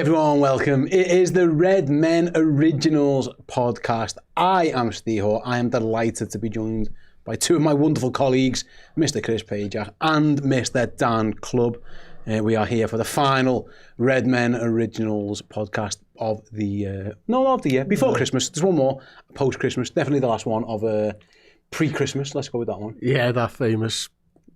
everyone, welcome. It is the Redmen Originals Podcast. I am Steve Hoare. I am delighted to be joined by two of my wonderful colleagues, Mr. Chris Pajak and Mr. Dan Clubb. We are here for the final Redmen Originals Podcast of the year. Before Christmas. There's one more post-Christmas. Definitely the last one of pre-Christmas. Let's go with that one. Yeah, that famous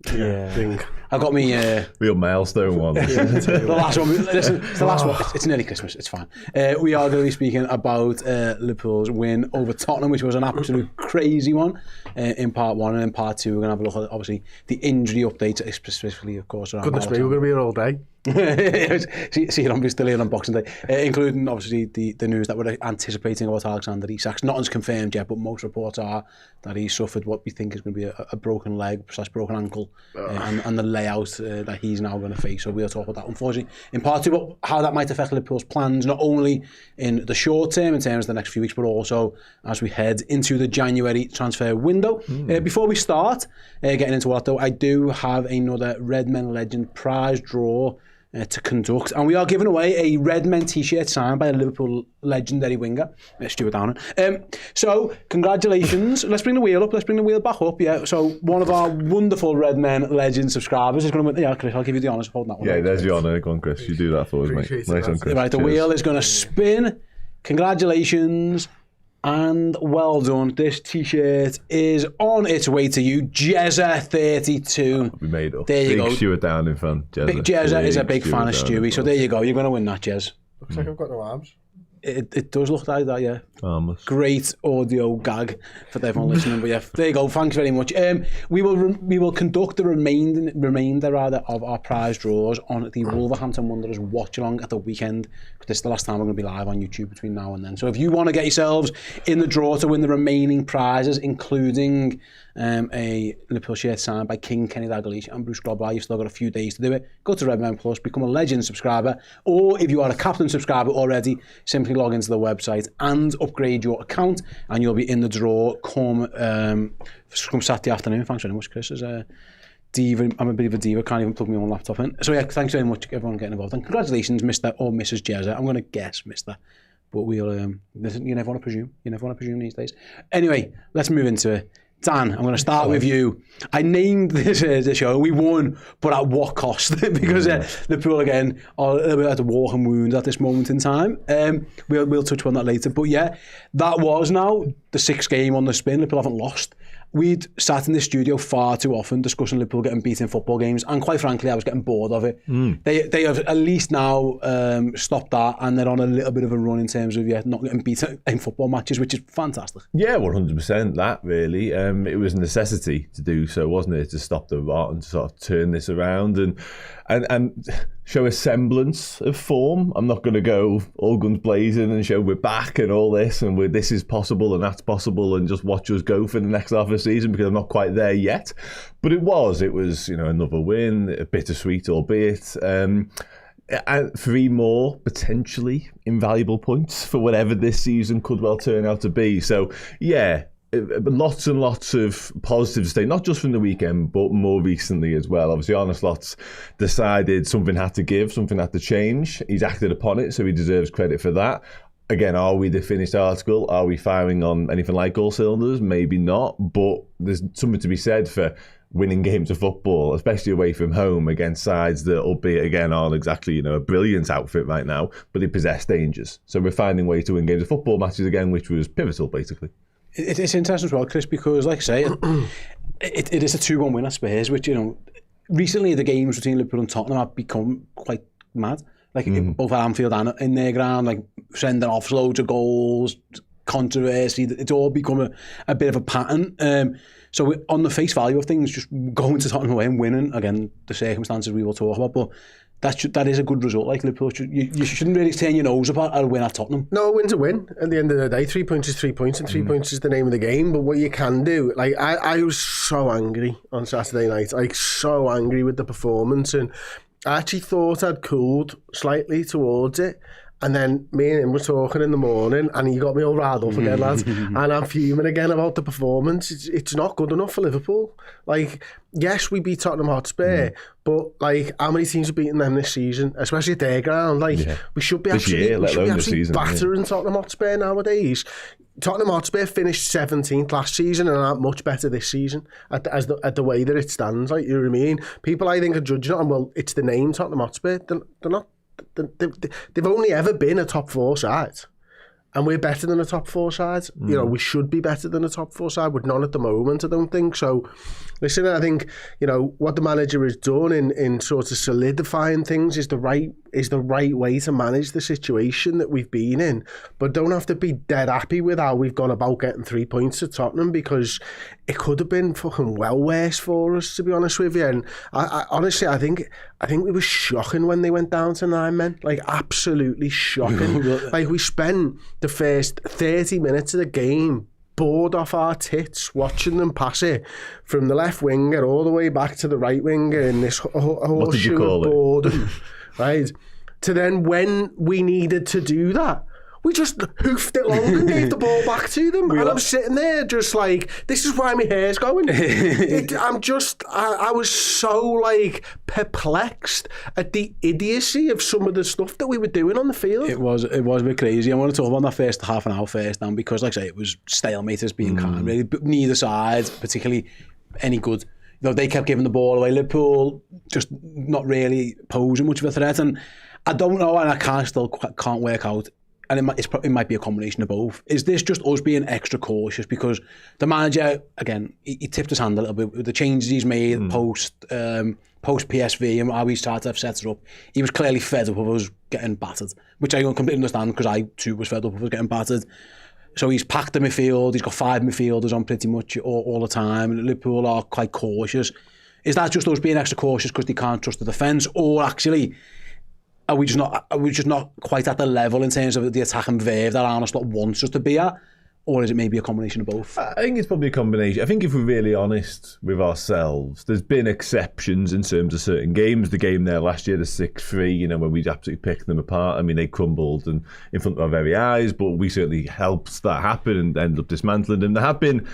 thing. I got me... real milestone one. The last one. Listen, it's the last one. It's nearly Christmas. It's fine. We are going to be speaking about Liverpool's win over Tottenham, which was an absolute crazy one in part one. And in part two, we're going to have a look at, obviously, the injury updates, specifically, of course. Goodness me, we're going to be here all day. See it on still here on Boxing Day, including obviously the news that we're anticipating about Alexander Isak's. Nothing's confirmed yet, but most reports are that he suffered what we think is going to be a broken leg / broken ankle, and the layout that he's now going to face. So we'll talk about that, unfortunately, in part two, but how that might affect Liverpool's plans, not only in the short term in terms of the next few weeks, but also as we head into the January transfer window. Before we start getting into what, though, I do have another Redmen Legend prize draw to conduct, and we are giving away a Redmen t-shirt signed by a Liverpool legendary winger, Stuart Downing. So congratulations. Let's bring the wheel up. Let's bring the wheel back up. Yeah. So one of our wonderful Redmen Legend subscribers is going to win. Yeah, Chris, I'll give you the honours of holding that one. Yeah, there's your honour. Go on, Chris. You do that for us, mate. Nice one, Chris. Right, the wheel is going to spin. Congratulations. And well done. This t-shirt is on its way to you. Jezza32. We made it. There you go. Big Stuart Downing fan. Big Jezza is a big fan of Stewie. So there you go. You're going to win that, Jez. Looks like I've got no arms. It does look like that, yeah. Harmless. Great audio gag for everyone listening. But yeah, there you go. Thanks very much. We will conduct the remainder of our prize draws on the Wolverhampton Wanderers watch along at the weekend, because this is the last time we're going to be live on YouTube between now and then. So if you want to get yourselves in the draw to win the remaining prizes, including a Liverpool shirt signed by King Kenny Dalglish and Bruce Grobler, you've still got a few days to do it. Go to Redmen Plus, become a Legend subscriber, or if you are a Captain subscriber already, simply log into the website and upgrade your account, and you'll be in the draw come Saturday afternoon. Thanks very much, Chris. As a diva, I'm a bit of a diva, can't even plug my own laptop in. So yeah, thanks very much everyone getting involved, and congratulations, Mr. or Mrs. Jezza. I'm going to guess Mr. But we'll listen, you never want to presume. You never want to presume these days. Anyway, let's move into it. Dan, I'm going to start with you. I named this the show. We won, but at what cost? Because Liverpool, again, are a little bit at the walking wound at this moment in time. We'll touch on that later. But yeah, that was now the sixth game on the spin. Liverpool haven't lost. We'd sat in the studio far too often discussing Liverpool getting beaten in football games, and quite frankly, I was getting bored of it. They have at least now stopped that, and they're on a little bit of a run in terms of not getting beaten in football matches, which is fantastic. Yeah, 100%. That really, it was a necessity to do so, wasn't it? To stop the rot and to sort of turn this around and show a semblance of form. I'm not going to go all guns blazing and show we're back and all this and this is possible and that's possible and just watch us go for the next half of the season, because I'm not quite there yet. But it was another win, a bittersweet albeit. And 3 more potentially invaluable points for whatever this season could well turn out to be. So yeah, lots and lots of positives to say, not just from the weekend, but more recently as well. Obviously, Arne Slot's decided something had to give, something had to change. He's acted upon it, so he deserves credit for that. Again, are we the finished article? Are we firing on anything like all cylinders? Maybe not, but there's something to be said for winning games of football, especially away from home against sides that, albeit again, aren't exactly a brilliant outfit right now, but they possess dangers. So we're finding ways to win games of football matches again, which was pivotal, basically. It's interesting as well, Chris, because like I say, it is a 2-1 win at Spurs, which, recently the games between Liverpool and Tottenham have become quite mad. Like both at Anfield and in their ground, like sending off loads of goals, controversy. It's all become a bit of a pattern. So on the face value of things, just going to Tottenham away and winning, again, the circumstances we will talk about, but that is a good result. Like Liverpool, you shouldn't really turn your nose up at a win at Tottenham. No, a win's a win. At the end of the day, 3 points is 3 points, and 3 points is the name of the game. But what you can do, like I was so angry on Saturday night, like so angry with the performance, and I actually thought I'd cooled slightly towards it. And then me and him were talking in the morning, and he got me all riled up again, lads. And I'm fuming again about the performance. It's not good enough for Liverpool. Like, yes, we beat Tottenham Hotspur, but like, how many teams are beating them this season? Especially at their ground. Like, we should be absolutely battering Tottenham Hotspur nowadays. Tottenham Hotspur finished 17th last season and aren't much better this season at the way that it stands. Like, you know what I mean? People, I think, are judging it on, well, it's the name Tottenham Hotspur. They're not. They've only ever been a top 4 side, and we're better than a top 4 side. You know, we should be better than a top 4 side. We're not at the moment, I don't think. So, listen, I think, you know, what the manager has done in sort of solidifying things is the right way to manage the situation that we've been in. But don't have to be dead happy with how we've gone about getting 3 points at Tottenham, because it could have been fucking well worse for us, to be honest with you. And I honestly, I think it was shocking when they went down to 9 men. Like, absolutely shocking. Like, we spent the first 30 minutes of the game bored off our tits watching them pass it from the left winger all the way back to the right winger in this horseshoe of boredom, right? To then, when we needed to do that, we just hoofed it long and gave the ball back to them. And I'm sitting there just like, this is why my hair's going. I was so like perplexed at the idiocy of some of the stuff that we were doing on the field. It was a bit crazy. I want to talk about that first half an hour first now, because like I say, it was stalemate as being kind, really. But neither side particularly any good. You know, they kept giving the ball away. Liverpool just not really posing much of a threat. And I don't know, and I can't work out, and it might be a combination of both. Is this just us being extra cautious? Because the manager, again, he tipped his hand a little bit with the changes he's made post PSV and how he started to have set it up. He was clearly fed up of us getting battered, which I don't completely understand, because I too was fed up of us getting battered. So he's packed the midfield. He's got 5 midfielders on pretty much all the time. Liverpool are quite cautious. Is that just us being extra cautious because they can't trust the defence, or actually, Are we just not quite at the level in terms of the attacking verve that Arne Slot wants us to be at? Or is it maybe a combination of both? I think it's probably a combination. I think if we're really honest with ourselves, there's been exceptions in terms of certain games. The game there last year, the 6-3, you know, when we absolutely picked them apart. I mean, they crumbled and in front of our very eyes, but we certainly helped that happen and ended up dismantling them. There have been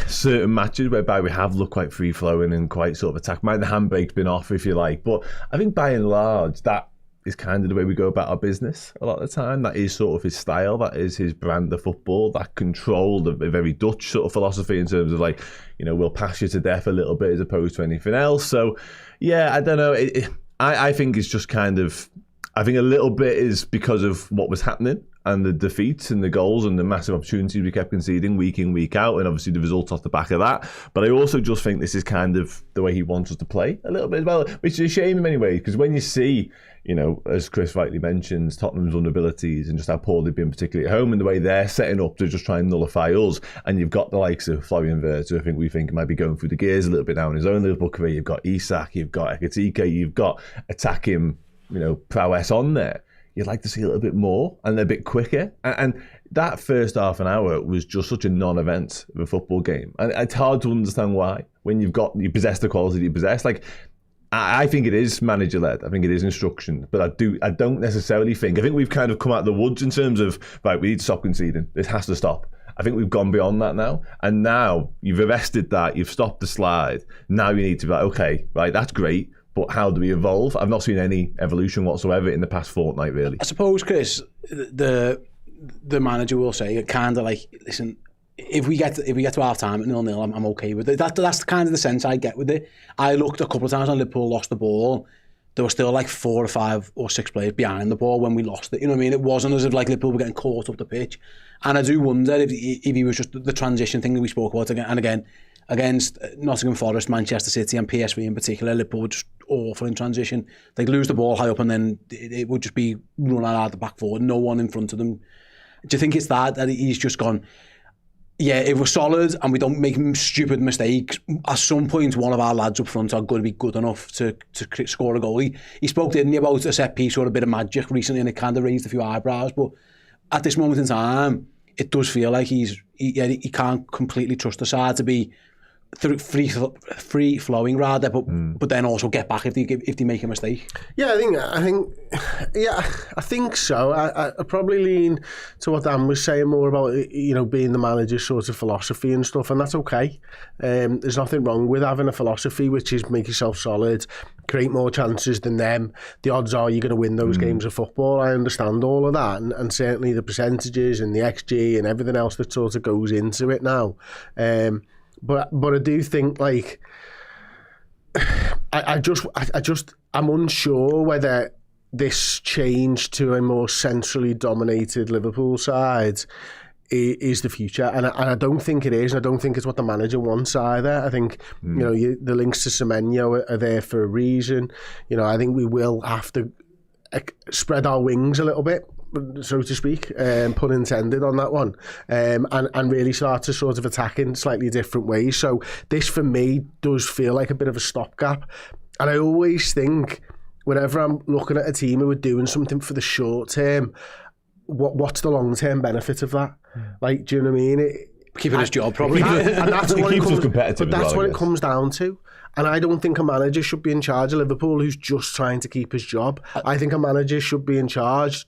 certain matches whereby we have looked quite free-flowing and quite sort of attack. The handbrake's been off, if you like. But I think by and large, that is kind of the way we go about our business a lot of the time. That is sort of his style. That is his brand of football. That control, the very Dutch sort of philosophy in terms of, like, you know, we'll pass you to death a little bit as opposed to anything else. So, yeah, I don't know. I think it's just kind of, I think a little bit is because of what was happening and the defeats and the goals and the massive opportunities we kept conceding week in, week out, and obviously the results off the back of that. But I also just think this is kind of the way he wants us to play a little bit as well, which is a shame in many ways, because when you see, you know, as Chris rightly mentions, Tottenham's vulnerabilities and just how poor they've been, particularly at home, and the way they're setting up to just try and nullify us, and you've got the likes of Florian Wirtz, who we think might be going through the gears a little bit now in his own little career. You've got Isak, you've got Ekitike, you've got attacking, you know, prowess on there. You'd like to see a little bit more and a bit quicker. And that first half an hour was just such a non-event of a football game. And it's hard to understand why, when you possess the quality you possess. Like, I think it is manager-led. I think it is instruction. But I don't necessarily think. I think we've kind of come out of the woods in terms of, right, we need to stop conceding. This has to stop. I think we've gone beyond that now. And now you've arrested that. You've stopped the slide. Now you need to be like, okay, right, that's great. But how do we evolve? I've not seen any evolution whatsoever in the past fortnight, really. I suppose, Chris, the manager will say, kind of like, listen, if we get to half time at 0-0, I'm okay with it. That's kind of the sense I get with it. I looked a couple of times when Liverpool lost the ball. There were still like 4 or 5 or 6 players behind the ball when we lost it. You know what I mean? It wasn't as if like Liverpool were getting caught up the pitch. And I do wonder if he was just the transition thing that we spoke about again and again. Against Nottingham Forest, Manchester City and PSV in particular, Liverpool were just awful in transition. They'd lose the ball high up and then it would just be running out the back forward, no one in front of them. Do you think it's that he's just gone, yeah, if we're solid and we don't make stupid mistakes, at some point one of our lads up front are going to be good enough to score a goal. He spoke, didn't he, about a set piece or a bit of magic recently, and it kind of raised a few eyebrows. But at this moment in time, it does feel like he can't completely trust the side to be through free flowing rather, but then also get back if they make a mistake. Yeah, I think so. I probably lean to what Dan was saying more about, you know, being the manager's sort of philosophy and stuff, and that's okay. There's nothing wrong with having a philosophy which is make yourself solid, create more chances than them. The odds are you're going to win those games of football. I understand all of that, and certainly the percentages and the XG and everything else that sort of goes into it now. But I do think, like, I'm unsure whether this change to a more centrally dominated Liverpool side is the future, and I don't think it is, and I don't think it's what the manager wants either. I think you know the links to Semenyo are there for a reason. You know, I think we will have to spread our wings a little bit, so to speak, pun intended on that one, and really start to sort of attack in slightly different ways. So this for me does feel like a bit of a stopgap, and I always think whenever I'm looking at a team who are doing something for the short term, what's the long term benefit of that? Like, do you know what I mean? Keeping his job probably, and that's what it comes competitive. But that's what it comes down to. And I don't think a manager should be in charge of Liverpool who's just trying to keep his job. I think a manager should be in charge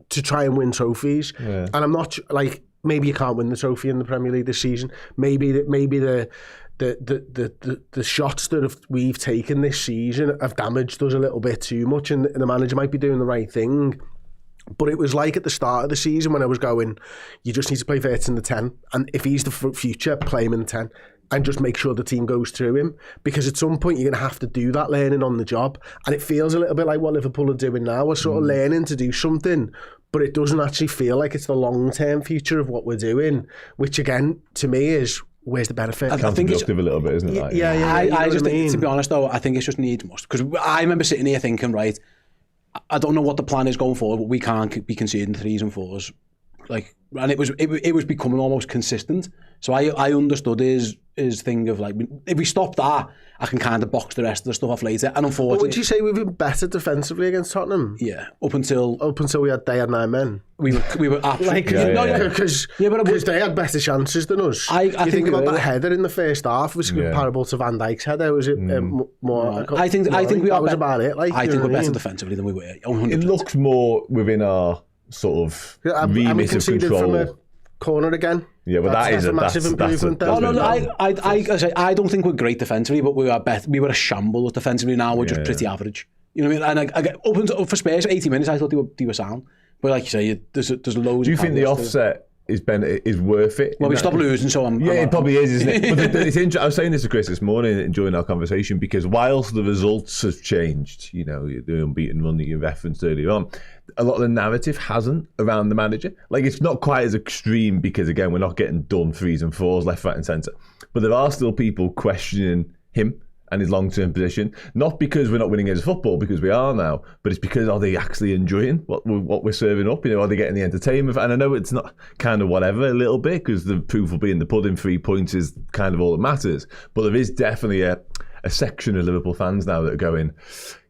to try and win trophies. Yeah. And I'm not like, maybe you can't win the trophy in the Premier League this season. Maybe the shots that we've taken this season have damaged us a little bit too much, and the manager might be doing the right thing. But it was like at the start of the season when I was going, you just need to play Wirtz in the 10, and if he's the future, play him in the 10. And just make sure the team goes through him, because at some point you're going to have to do that learning on the job. And it feels a little bit like what Liverpool are doing now. We're sort of learning to do something, but it doesn't actually feel like it's the long-term future of what we're doing, which again, to me is, where's the benefit? I think it's a little bit, isn't it? Like, I just think, to be honest though, I think it's just needs must. Because I remember sitting here thinking, right, I don't know what the plan is going forward, but we can't be conceding 3s and 4s. Like, and it was becoming almost consistent. So I understood his thing of like, if we stop that, I can kind of box the rest of the stuff off later. And unfortunately, would you say we've been better defensively against Tottenham? Yeah, up until we had 9 men. We were absolutely because they had better chances than us. I think about that header in the first half was comparable to Van Dijk's header. Was it more? I think we are. That was about it. Like, I think we're better defensively than we were. 100%. It looks more within our sort of remit of control. From a corner again. Yeah, but that's a massive improvement. I don't think we're great defensively, but we are better. We were a shambles defensively. Now we're just pretty average. You know what I mean? And up until for Spurs, 80 minutes, I thought they were sound. But like you say, there's loads. Do you think the offset is worth it? Well, we stopped losing, so it probably is, isn't it? But it's interesting. I was saying this to Chris this morning, enjoying our conversation, because whilst the results have changed, you know, the unbeaten run that you referenced earlier on, a lot of the narrative hasn't around the manager. Like, it's not quite as extreme because, again, we're not getting done 3s and 4s left, right and centre. But there are still people questioning him and his long-term position, not because we're not winning as football, because we are now, but it's because are they actually enjoying what we're serving up? You know, are they getting the entertainment? And I know it's not kind of whatever a little bit, because the proof will be in the pudding. 3 points is kind of all that matters. But there is definitely a section of Liverpool fans now that are going,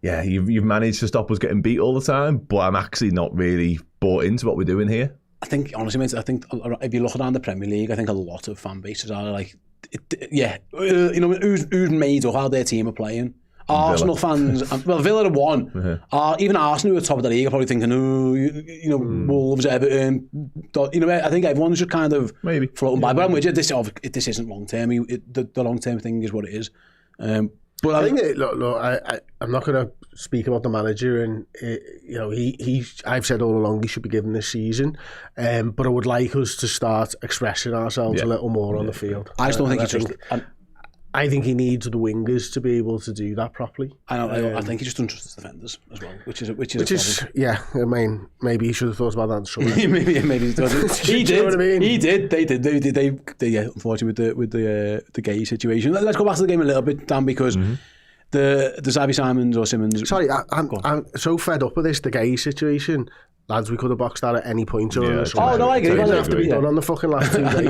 yeah, you've managed to stop us getting beat all the time, but I'm actually not really bought into what we're doing here. I think, honestly, mate, if you look around the Premier League, I think a lot of fan bases are like, you know, who's made up how their team are playing. Arsenal fans, well, Villa have won. Even Arsenal, who are top of the league, are probably thinking, you know, Wolves, Everton. You know, I think everyone's just kind of maybe floating by. But I'm with you, this isn't long term. The long term thing is what it is. But I think I'm not going to speak about the manager, and you know, I've said all along he should be given this season, but I would like us to start expressing ourselves a little more on the field. I just don't think it's I think he needs the wingers to be able to do that properly. I think he just doesn't trust his defenders as well, which is yeah. I mean, maybe he should have thought about that. maybe he doesn't. He did. You know what I mean? He did. They unfortunately with the gay situation. Let's go back to the game a little bit, Dan, because the Xavi Simmons. Sorry, I'm so fed up with this. The gay situation. Lads, we could have boxed that at any point during the summer. Oh, no, I agree. It doesn't have to be done on the fucking last 2 days. Do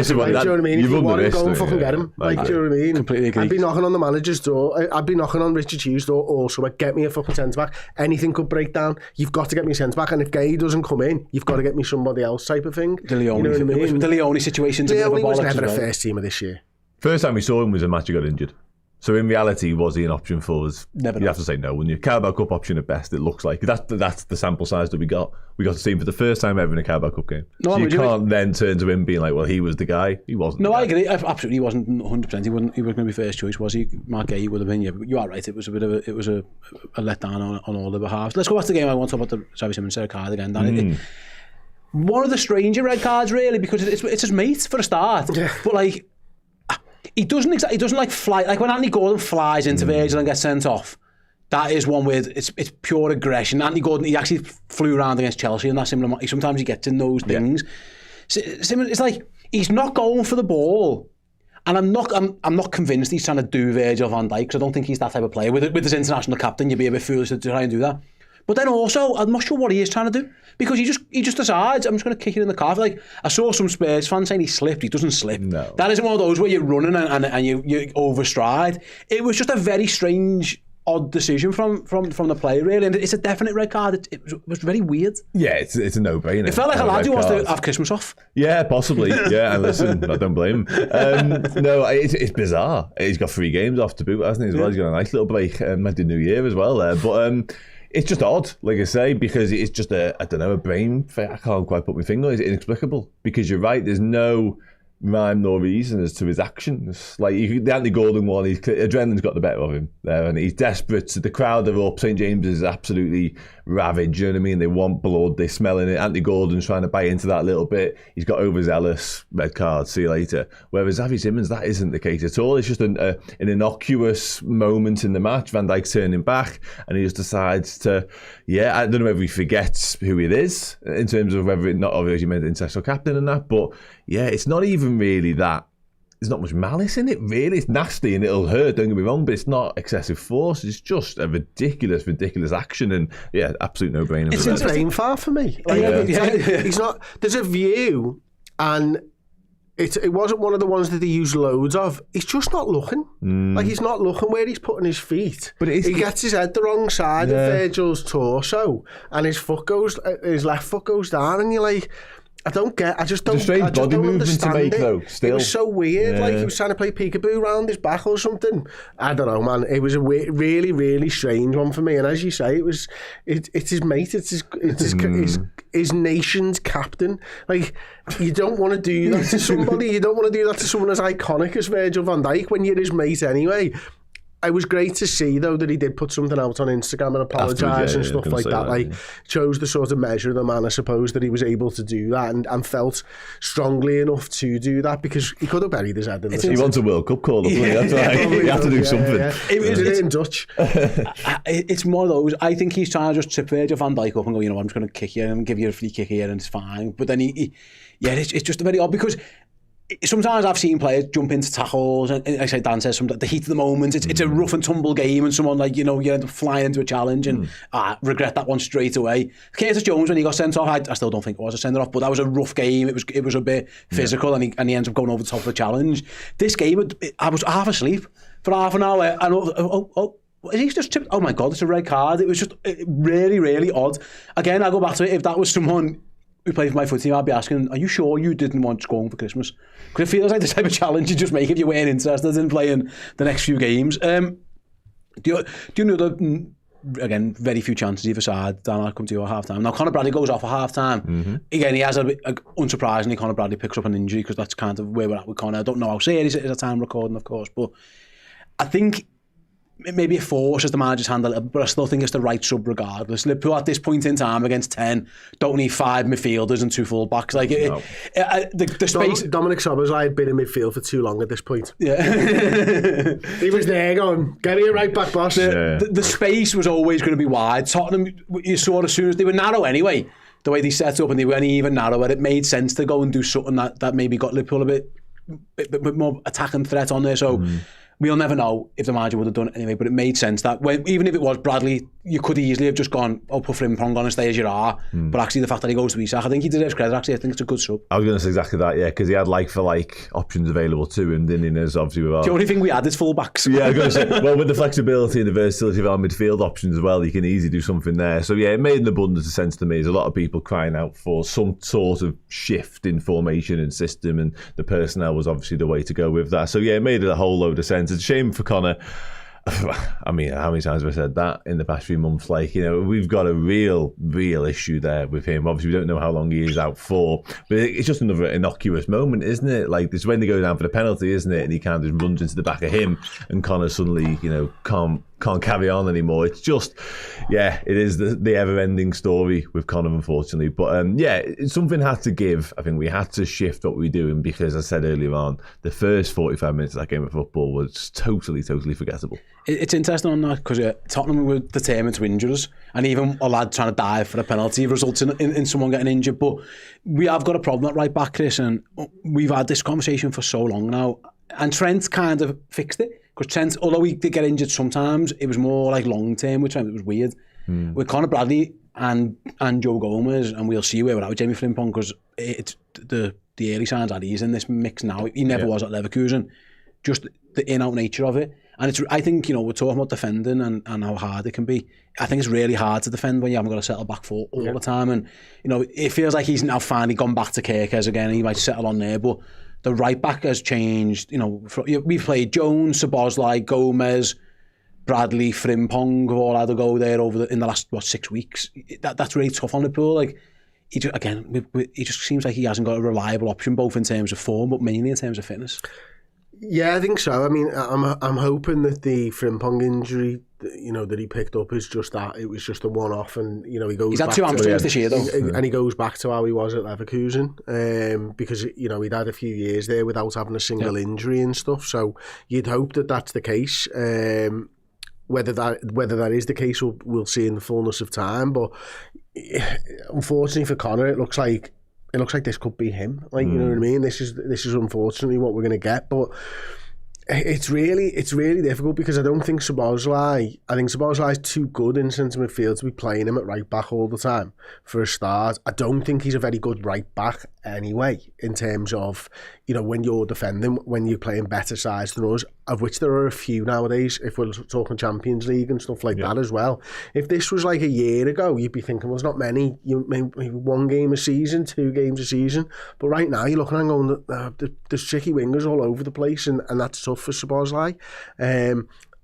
you know what I mean? If you want to go and fucking get him. Like, do you know what I mean? Completely agree. I'd be knocking on the manager's door. I'd be knocking on Richard Hughes' door also. Like, get me a fucking centre-back. Anything could break down. You've got to get me a centre-back. And if Gay doesn't come in, you've got to get me somebody else type of thing. The Leone situation. Leone was never a first team of this year. First time we saw him was a match he got injured. So in reality, was he an option for us? Never You'd have to say no, wouldn't you? Carabao Cup option at best, it looks like. That's the sample size that we got. We got to see him for the first time ever in a Carabao Cup game. No, so you can't then turn to him being like, well, he was the guy. He wasn't. No, I agree. Absolutely, he wasn't 100%. He wasn't going to be first choice, was he? Mark Gay would have been. Yeah, but you are right. It was a bit of a letdown on all the behalves. Let's go back to the game. I want to talk about the Xavi Simons red card again, Danny. One of the stranger red cards, really, because it's his mate for a start. Yeah. But like, he doesn't like fly like when Anthony Gordon flies into Virgil and gets sent off. That is one where it's pure aggression. Anthony Gordon, he actually flew around against Chelsea and that's similar. Sometimes he gets in those things. Simons, it's like he's not going for the ball, and I'm not convinced he's trying to do Virgil van Dijk, because I don't think he's that type of player. With his international captain, you'd be a bit foolish to try and do that. But then also, I'm not sure what he is trying to do, because he just decides, I'm just going to kick it in the calf. Like, I saw some Spurs fans saying he slipped. He doesn't slip. No. That isn't one of those where you're running and you overstride. It was just a very strange, odd decision from the player, really. And it's a definite red card. It was very weird. Yeah, it's a no-brainer. It felt like a lad who wants to have Christmas off. Yeah, possibly. Yeah, and listen, I don't blame him. No, it's bizarre. He's got 3 games off to boot, hasn't he, as well? He's got a nice little break. Might do New Year as well there. But it's just odd, like I say, because it's just a brain thing. I can't quite put my finger on it. It's inexplicable, because you're right, there's no rhyme nor reason as to his actions. Like the Anthony Gordon one, adrenaline's got the better of him there, and he's desperate. The crowd are up. St James is absolutely ravaged. You know what I mean? They want blood. They're smelling it. Anthony Gordon's trying to buy into that a little bit. He's got overzealous, red card. See you later. Whereas Xavi Simons, that isn't the case at all. It's just an innocuous moment in the match. Van Dijk's turning back, and he just decides to. Yeah, I don't know whether he forgets who it is in terms of whether not obviously meant international captain and that, but yeah, it's not even really that. There's not much malice in it, really. It's nasty and it'll hurt, don't get me wrong, but it's not excessive force. It's just a ridiculous action, and yeah, absolute no-brainer. It's a brain fart for me. He's not. There's a view, and it wasn't one of the ones that they use loads of. He's just not looking. Like, he's not looking where he's putting his feet. But he gets his head the wrong side of Virgil's torso, and his left foot goes down, and you're like, I just don't understand it. Though, still. It was so weird. Like he was trying to play peekaboo around his back or something. I don't know, man. It was a really, really strange one for me. And as you say, it's his mate. It's his nation's captain. Like, you don't want to do that to somebody. You don't want to do that to someone as iconic as Virgil van Dijk when you're his mate anyway. It was great to see, though, that he did put something out on Instagram and apologise and stuff like that. Like, chose the sort of measure of the man, I suppose, that he was able to do that and felt strongly enough to do that, because he could have buried his head in the He wants a World Cup call, doesn't he? That's right. You have to do something. Yeah. It's in Dutch. It's more of those. I think he's trying to just trip Virgil van Dijk up and go, you know, I'm just going to kick you and give you a free kick here and it's fine. But then it's just very odd, because sometimes I've seen players jump into tackles, and like I say, Dan says, the heat of the moment, it's a rough and tumble game, and someone, like, you know, you end up flying into a challenge and regret that one straight away. Curtis Jones, when he got sent off, I still don't think it was a send off, but that was a rough game. It was a bit physical, and he ends up going over the top of the challenge. This game, I was half asleep for half an hour, and he's just tipped. Oh my God, it's a red card. It was just really, really odd. Again, I go back to it. If that was someone who played for my foot team, I'd be asking, are you sure you didn't want Scone for Christmas? Because it feels like the type of challenge you just make if you weren't interested in playing the next few games. Do you know the, again, very few chances either side. Dan, I'll come to you at half-time. Now, Conor Bradley goes off at half-time. Again, he has unsurprisingly, Conor Bradley picks up an injury, because that's kind of where we're at with Conor. I don't know how serious it is at time recording, of course, but I think maybe it forces the manager's hand a little, but I still think it's the right sub regardless. Liverpool at this point in time against 10 don't need 5 midfielders and 2 full-backs. Like, the space... Dominic Szoboszlai had been in midfield for too long at this point. Yeah. He was there going, get me a right back, boss. The space was always going to be wide. Tottenham, you saw as soon as they were narrow anyway, the way they set up, and they weren't even narrower, it made sense to go and do something that maybe got Liverpool a bit more attacking threat on there. So we'll never know if the manager would have done it anyway, but it made sense that even if it was Bradley, you could easily have just gone, put Frimpong on and stay as you are. But actually the fact that he goes to Isak, I think he deserves credit, actually. I think it's a good sub. I was going to say exactly that, yeah, because he had like-for-like options available to him, didn't he? And there's obviously with The only thing we had is full-backs. Yeah, I was going to say, well, with the flexibility and the versatility of our midfield options as well, you can easily do something there. So yeah, it made an abundance of sense to me. There's a lot of people crying out for some sort of shift in formation and system, and the personnel was obviously the way to go with that. So yeah, it made a whole load of sense. It's a shame for Connor. I mean, how many times have I said that in the past few months? Like, you know, we've got a real issue there with him. Obviously, we don't know how long he is out for, but it's just another innocuous moment, isn't it? Like, this is when they go down for the penalty, isn't it? And he kind of just runs into the back of him, and Connor suddenly, you know, can't carry on anymore. It's just, yeah, it is the ever-ending story with Connor, unfortunately. But yeah, something had to give. I think we had to shift what we were doing, because, as I said earlier on, the first 45 minutes of that game of football was totally forgettable. It's interesting on that, because Tottenham were determined to injure us, and even a lad trying to dive for a penalty results in someone getting injured. But we have got a problem at right back, Chris, and we've had this conversation for so long now, and Trent kind of fixed it, because Trent, although he did get injured sometimes, it was more like long term with Trent. It was weird. With Conor Bradley and Joe Gomez, and we'll see where we're at with Jamie Frimpong, because it's the early signs that he's in this mix now. He never was at Leverkusen. Just the in-out nature of it. And it's, I think, you know, we're talking about defending and how hard it can be. I think it's really hard to defend when you haven't got to settle back for all the time. And, you know, it feels like he's now finally gone back to Kirkes again, and he might settle on there. But the right back has changed. You know, we've played Jones, Szoboszlai, Gomez, Bradley, Frimpong, have all had to go there in the last 6 weeks. That's really tough on Liverpool. Like, he just seems like he hasn't got a reliable option, both in terms of form, but mainly in terms of fitness. Yeah, I think so. I mean, I'm hoping that the Frimpong injury, you know, that he picked up is just that. It was just a one-off, and, you know, he goes He's had back 2 hamstrings this year, though. And he goes back to how he was at Leverkusen, because, you know, he'd had a few years there without having a single injury and stuff. So you'd hope that that's the case. Whether that is the case, we'll see in the fullness of time. But unfortunately for Connor, it looks like this could be him. Like, you know what I mean? This is unfortunately what we're going to get. But it's really difficult, because I don't think Szoboszlai is too good in centre midfield to be playing him at right back all the time for a start. I don't think he's a very good right back anyway, in terms of, you know, when you're defending, when you're playing better sides than us, of which there are a few nowadays, if we're talking Champions League and stuff like that as well. If this was like a year ago, you'd be thinking, well, there's not many, maybe 1 game a season, 2 games a season. But right now, you're looking and going, there's tricky wingers all over the place, and that's tough for Szoboszlai.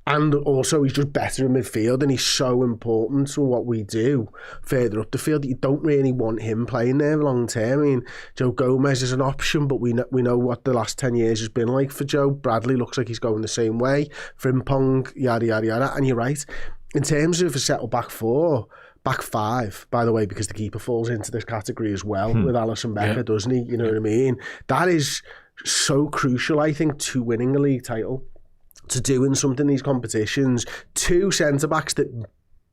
And also, he's just better in midfield, and he's so important to what we do further up the field that you don't really want him playing there long term. I mean, Joe Gomez is an option, but we know what the last 10 years has been like for Joe. Bradley looks like he's going the same way. Frimpong, yada, yada, yada. And you're right. In terms of a settled back 4, back 5, by the way, because the keeper falls into this category as well with Alisson Becker, doesn't he? You know what I mean? That is so crucial, I think, to winning a league title, to doing something in these competitions. 2 centre-backs that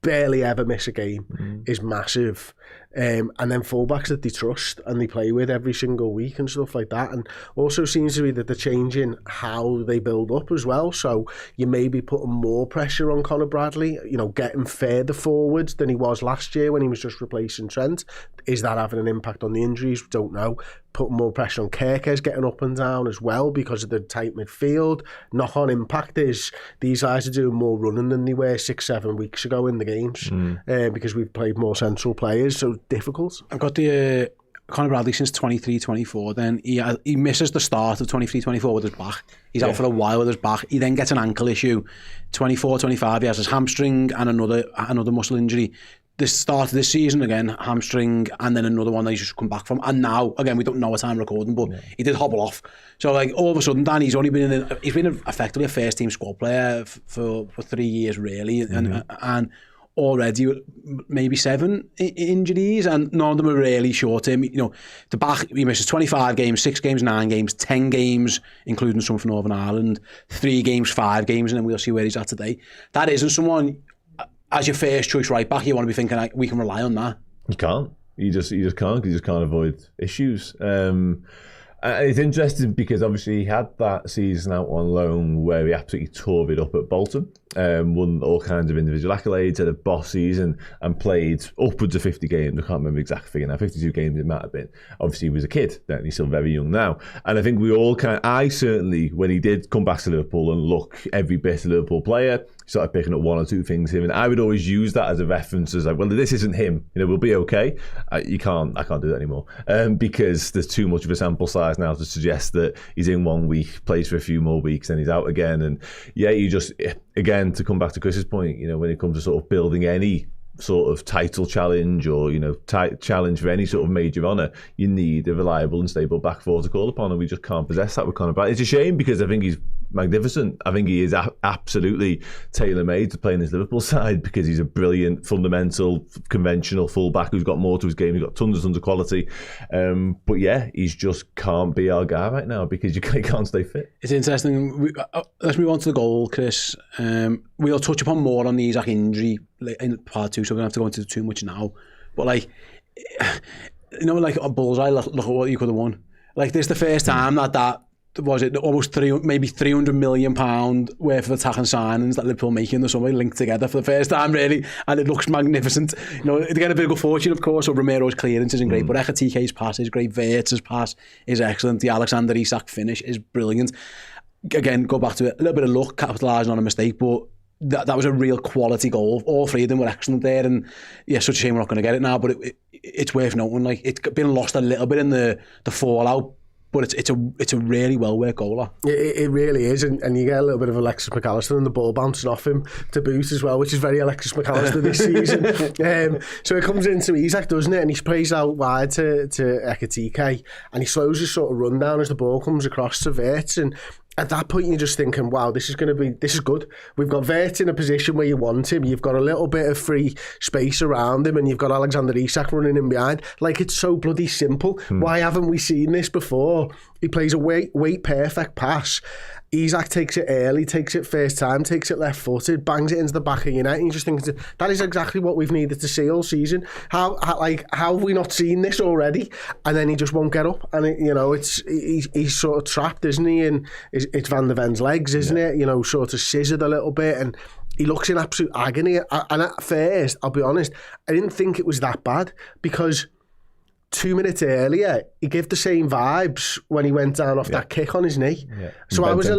barely ever miss a game is massive. And then fullbacks that they trust and they play with every single week and stuff like that. And also seems to be that they're changing how they build up as well. So you may be putting more pressure on Conor Bradley, you know, getting further forwards than he was last year when he was just replacing Trent. Is that having an impact on the injuries? We don't know. Putting more pressure on Kirkes, getting up and down as well because of the tight midfield. Knock-on impact is these guys are doing more running than they were 6-7 weeks ago in the games because we've played more central players, so difficult. I've got the Conor Bradley since 23-24. Then he misses the start of 23-24 with his back. He's out for a while with his back. He then gets an ankle issue. 24-25, he has his hamstring and another muscle injury. This start of this season again, hamstring, and then another one that he's just come back from. And now, again, we don't know what time recording, but he did hobble off. So, like, all of a sudden, Dan, he's been effectively a first team squad player for 3 years, really, and already maybe 7 injuries, and none of them are really short term. You know, the back, he misses 25 games, 6 games, 9 games, 10 games, including some for Northern Ireland, 3 games, 5 games, and then we'll see where he's at today. That isn't someone, as your first choice right back, you want to be thinking, like, we can rely on that. You can't. You just can't, because you just can't avoid issues. And it's interesting because obviously he had that season out on loan where he absolutely tore it up at Bolton, won all kinds of individual accolades, had a boss season and played upwards of 50 games. I can't remember the exact figure now, 52 games it might have been. Obviously he was a kid then, he's still very young now. And I think we all I certainly, when he did come back to Liverpool and look every bit a Liverpool player, started picking up one or two things him, and I would always use that as a reference as like, well, this isn't him, we'll be okay. I can't do that anymore because there's too much of a sample size now to suggest that he's in 1 week, plays for a few more weeks, then he's out again. And yeah, you just, again, to come back to Chris's point, when it comes to sort of building any sort of title challenge or challenge for any sort of major honour, you need a reliable and stable back four to call upon, and we just can't possess that with Conor Bradley. It's a shame because I think he's magnificent. I think he is absolutely tailor-made to play in his Liverpool side because he's a brilliant, fundamental, conventional full-back who's got more to his game. He's got tons of quality. But yeah, he just can't be our guy right now because he can't stay fit. It's interesting. Let's move on to the goal, Chris. We'll touch upon more on the Isak injury in part 2, so we don't have to go into too much now. But like a bullseye, look at what you could have won. Like, this is the first time that was it almost maybe £300 million worth of attacking signings that Liverpool making in the summer linked together for the first time, really, and it looks magnificent. They get a bit of good fortune, of course. So Romero's clearance isn't great, but Ekitike's pass is great. Wirtz's pass is excellent. The Alexander Isak finish is brilliant. Again, go back to it, a little bit of luck, capitalising on a mistake, but that was a real quality goal. All three of them were excellent there, and yeah, such a shame we're not going to get it now. But it's worth noting, like, it's been lost a little bit in the fallout. But it's a really well worked goal. It really is, and you get a little bit of Alexis McAllister and the ball bouncing off him to boot as well, which is very Alexis McAllister this season. So it comes into Isak, doesn't it? And he sprays out wide to Ekitike, and he slows his sort of run down as the ball comes across to Wirtz. And at that point, you're just thinking, wow, this is good. We've got Wirtz in a position where you want him. You've got a little bit of free space around him, and you've got Alexander Isak running in behind. Like, it's so bloody simple. Why haven't we seen this before? He plays a weight perfect pass. Isak takes it early, takes it first time, takes it left-footed, bangs it into the back of your net, and you just think that is exactly what we've needed to see all season. How have we not seen this already? And then he just won't get up, and he's sort of trapped, isn't he? And it's Van der Ven's legs, isn't it? Sort of scissored a little bit, and he looks in absolute agony. And at first, I'll be honest, I didn't think it was that bad because 2 minutes earlier, he gave the same vibes when he went down off that kick on his knee. Yeah. So I was from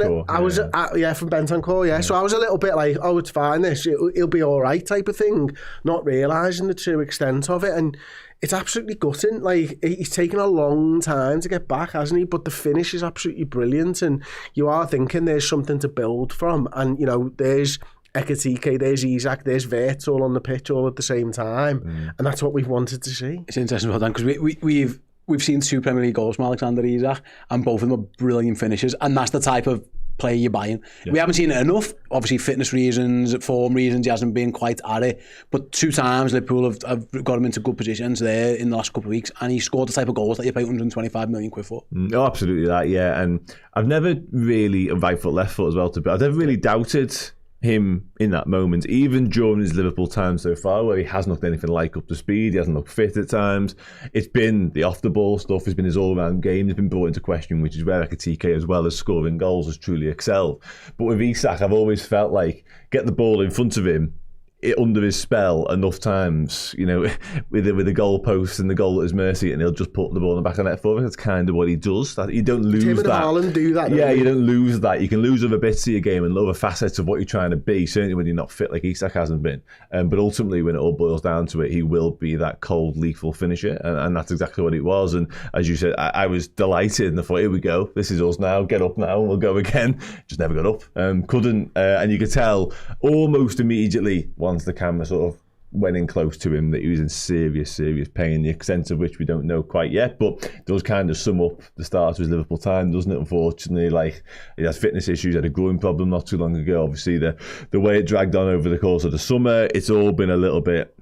Bentancur, yeah. So I was a little bit like, oh, it's fine, he'll be all right type of thing, not realising the true extent of it. And it's absolutely gutting. Like, he's taken a long time to get back, hasn't he? But the finish is absolutely brilliant, and you are thinking there's something to build from. And there's Ekitike, there's Isak, there's Wirtz all on the pitch all at the same time, and that's what we've wanted to see. It's interesting about that because we've seen 2 Premier League goals from Alexander Isak, and both of them are brilliant finishes, and that's the type of player you're buying. Yeah. We haven't seen it enough, obviously fitness reasons, form reasons, he hasn't been quite at it, but 2 times Liverpool have got him into good positions there in the last couple of weeks, and he scored the type of goals that you pay 125 million quid for. Oh, absolutely that, yeah. And I've never really, right foot, left foot as well, I've never really doubted him in that moment, even during his Liverpool time so far, where he hasn't looked anything like up to speed, he hasn't looked fit at times. It's been the off-the-ball stuff, it's been his all-round game, it's been brought into question, which is where Ekitike, as well as scoring goals, has truly excelled. But with Isak, I've always felt like, get the ball in front of him, under his spell enough times, with the goal post and the goal at his mercy, and he'll just put the ball in the back of the net for him. That's kind of what he does. That you don't lose Tim that. And Haaland do that. Yeah, you don't lose that. You can lose other bits of your game and other facets of what you're trying to be. Certainly when you're not fit, like Isak hasn't been. But ultimately, when it all boils down to it, he will be that cold, lethal finisher, and that's exactly what it was. And as you said, I was delighted, and I thought, here we go. This is us now. Get up now, and we'll go again. Just never got up. Couldn't, and you could tell almost immediately once the camera sort of went in close to him that he was in serious pain, the extent of which we don't know quite yet, but it does kind of sum up the start of his Liverpool time, doesn't it? Unfortunately, like, he has fitness issues, had a groin problem not too long ago. Obviously the way it dragged on over the course of the summer, it's all been a little bit,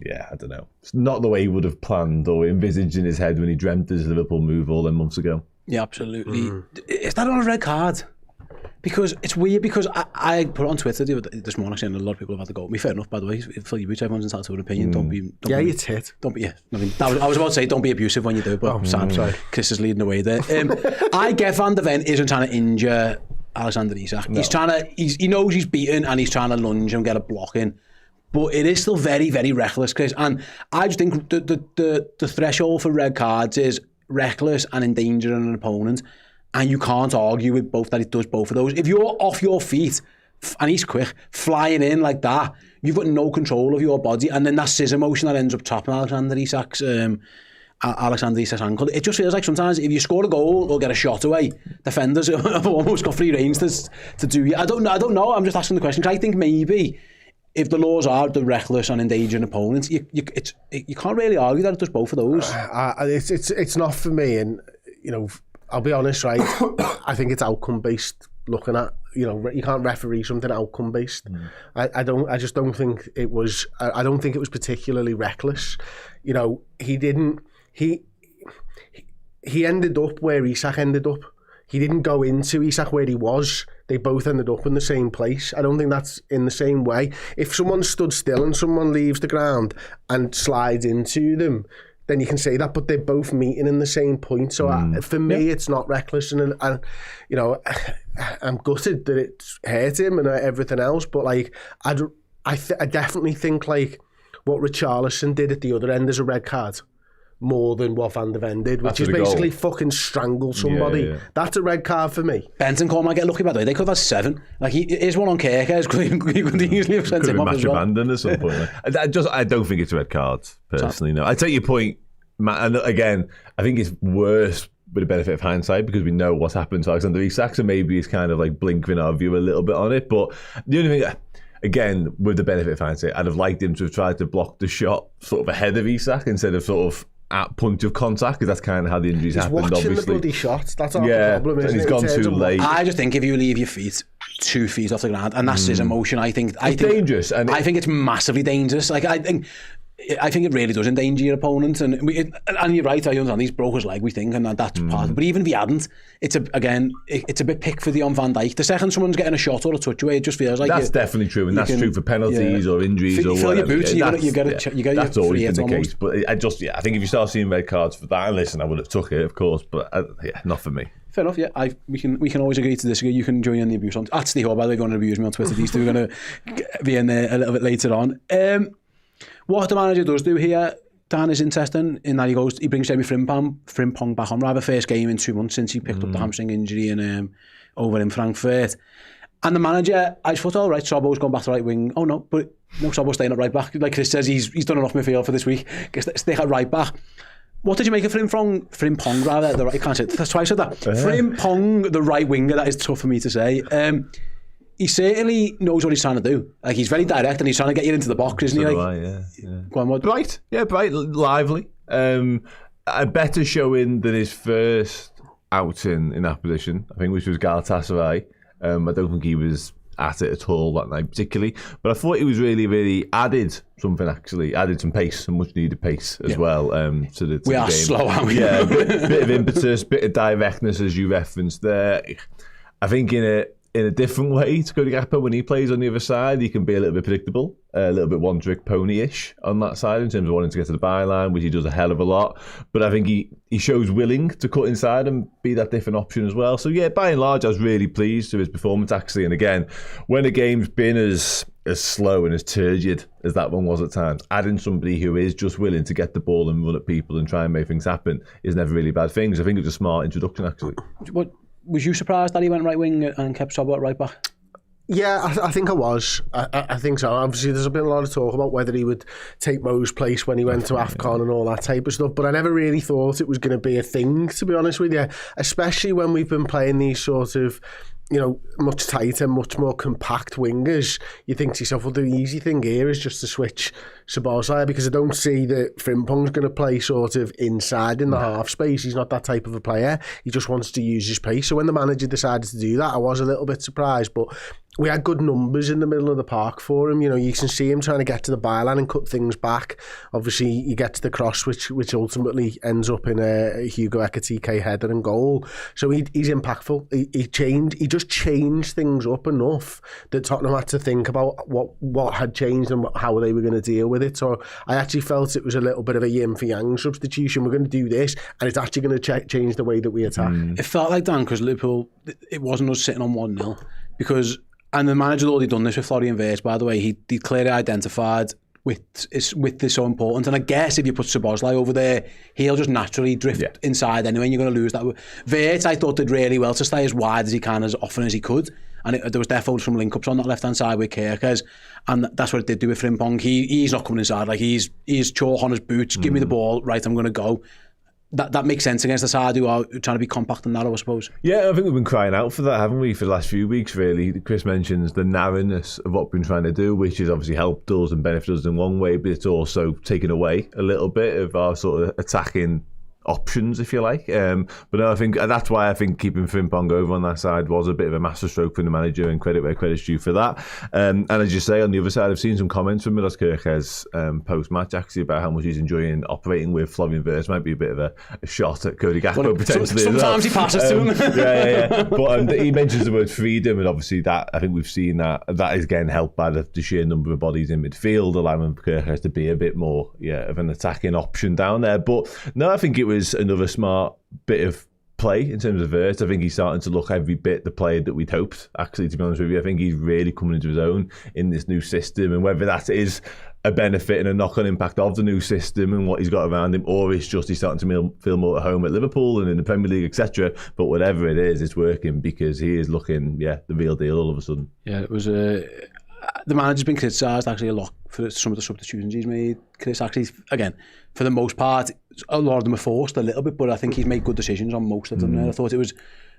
I don't know, it's not the way he would have planned or envisaged in his head when he dreamt his Liverpool move all them months ago. Yeah, absolutely. Is that on a red card? Because it's weird, because I put it on Twitter this morning saying a lot of people have had to go. Me, fair enough, by the way. Fill your boots, everyone's entitled to an opinion. Don't be you tit. Don't be, yeah. I mean, I was about to say, don't be abusive when you do, but Sam, sorry. Chris is leading the way there. I get Van de Ven isn't trying to injure Alexander Isak. No. He knows he's beaten and he's trying to lunge and get a block in. But it is still very, very reckless, Chris. And I just think the threshold for red cards is reckless and endangering an opponent. And you can't argue with both that it does both of those. If you're off your feet, and he's quick, flying in like that, you've got no control of your body. And then that scissor motion that ends up chopping Alexander Isak's ankle. It just feels like sometimes if you score a goal or get a shot away, defenders have almost got free reins to do it. I don't know. I'm just asking the question. Because I think maybe if the laws are the reckless and endangering opponents, you can't really argue that it does both of those. It's not for me, and I'll be honest, right? I think it's outcome-based looking at, you can't referee something outcome-based. I just don't think it was, I don't think it was particularly reckless. He ended up where Isak ended up. He didn't go into Isak where he was. They both ended up in the same place. I don't think that's in the same way. If someone stood still and someone leaves the ground and slides into them, then you can say that, but they're both meeting in the same point. So for me, it's not reckless, and I'm gutted that it hurt him and everything else. But I definitely think what Richarlison did at the other end is a red card more than what Van de Ven did, which is basically fucking strangle somebody. Yeah. That's a red card for me. Benton might get lucky, by the way. They could have had 7. Here's one on Kerkers. He could easily have sent him off as well. Abandoned at some point. I don't think it's a red card, personally. No, I take your point, Matt. And again, I think it's worse with the benefit of hindsight because we know what's happened to Alexander Isak, so maybe it's kind of blinking our view a little bit on it. But the only thing, again, with the benefit of hindsight, I'd have liked him to have tried to block the shot sort of ahead of Isak instead of sort of at point of contact, because that's kind of how the injuries happened, obviously. He's watching the bloody shots. That's all the problem, isn't it? And he's gone too late. I just think if you leave your feet 2 feet off the ground, and that's his emotion, I think dangerous. And I think it's massively dangerous. I think it really does endanger your opponent, and you're right. I understand he's broke his leg, we think, and that's part of it. But even if he hadn't, it's a bit pick for the on Van Dijk. The second someone's getting a shot or a touch away, it just feels like that's definitely true, and that's true for penalties or injuries or whatever. Your boots, that's always been the case. But I think if you start seeing red cards for that, and listen, I would have took it, of course, but not for me. Fair enough, yeah. We can always agree to disagree. You can join in the abuse on at Steve Hall, by the way. If you want to abuse me on Twitter, these two are going to be in there a little bit later on. What the manager does do here, Dan, is interesting in that he brings Jeremy Frimpong back on. Rather first game in 2 months since he picked up the hamstring injury over in Frankfurt. And the manager, I thought, all right, Sobbo's gone back to right wing. Oh no, but no, Sobbo's staying at right back. Like Chris says, he's done enough midfield for this week. Stick at right back. What did you make of Frimpong, rather? I can't say it. That's twice I said that. Frimpong, the right winger, that is tough for me to say. He certainly knows what he's trying to do. He's very direct and he's trying to get you into the box, isn't he? Go on, bright, lively. A better showing than his first outing in that position, I think, which was Galatasaray. I don't think he was at it at all that night particularly, but I thought he was really added something, actually added some pace, some much needed pace as well to the we are game. Slow, aren't we? Yeah, bit of impetus, bit of directness, as you referenced there. I think in a different way to Cody Gakpo, when he plays on the other side, he can be a little bit predictable, a little bit one-trick pony-ish on that side in terms of wanting to get to the byline, which he does a hell of a lot. But I think he shows willing to cut inside and be that different option as well. So yeah, by and large, I was really pleased with his performance, actually. And again, when a game's been as slow and as turgid as that one was at times, adding somebody who is just willing to get the ball and run at people and try and make things happen is never really a bad thing. So I think it was a smart introduction, actually. Was you surprised that he went right wing and kept Sobbo at right back? Yeah, I think I was. I think so. Obviously, there's been a lot of talk about whether he would take Mo's place when he went to AFCON and all that type of stuff, but I never really thought it was going to be a thing, to be honest with you, especially when we've been playing these sort of, much tighter, much more compact wingers. You think to yourself, well, the easy thing here is just to switch Szoboszlai, because I don't see that Frimpong's going to play sort of inside in the half space. He's not that type of a player. He just wants to use his pace. So when the manager decided to do that, I was a little bit surprised, but we had good numbers in the middle of the park for him. You can see him trying to get to the byline and cut things back. Obviously, you get to the cross, which ultimately ends up in a Hugo Ekitike header and goal. So he's impactful. He just just changed things up enough that Tottenham had to think about what had changed and how they were going to deal with it. So I actually felt it was a little bit of a yin for yang substitution. We're going to do this, and it's actually going to change the way that we attack. It felt like, Dan, because Liverpool, it wasn't us sitting on 1-0, because, and the manager had already done this with Florian Wirtz, by the way, he clearly identified with this so important. And I guess if you put Szoboszlai over there, he'll just naturally drift inside anyway, and you're going to lose that. Wirtz, I thought, did really well to stay as wide as he can, as often as he could. And there was definitely some link-ups on that left-hand side with Kerkez, and that's what it did do with Frimpong. He's not coming inside. Like, he's chalk on his boots. Give me the ball. Right, I'm going to go. That makes sense against the side who are trying to be compact and narrow, I suppose. Yeah, I think we've been crying out for that, haven't we, for the last few weeks, really. Chris mentions the narrowness of what we've been trying to do, which has obviously helped us and benefited us in one way, but it's also taken away a little bit of our sort of attacking options, if you like. But no, I think that's why I think keeping Frimpong over on that side was a bit of a masterstroke from the manager, and credit where credit's due for that. And as you say, on the other side, I've seen some comments from Milos Kerkez post-match actually about how much he's enjoying operating with Florian Wirtz. Might be a bit of a shot at Cody Gakpo potentially. Sometimes he passes to him. Yeah. But he mentions the word freedom, and obviously that, I think we've seen that is again helped by the sheer number of bodies in midfield, allowing Kerkez to be a bit more of an attacking option down there. But no, I think it was another smart bit of play in terms of Wirtz. I think he's starting to look every bit the player that we'd hoped, actually, to be honest with you. I think he's really coming into his own in this new system, and whether that is a benefit and a knock-on impact of the new system and what he's got around him, or it's just he's starting to feel more at home at Liverpool and in the Premier League, etc. But whatever it is, it's working, because he is looking the real deal all of a sudden. Yeah, it was the manager's been criticised actually a lot for some of the substitutions he's made. Chris, actually, again, for the most part, a lot of them are forced a little bit, but I think he's made good decisions on most of them. I thought it was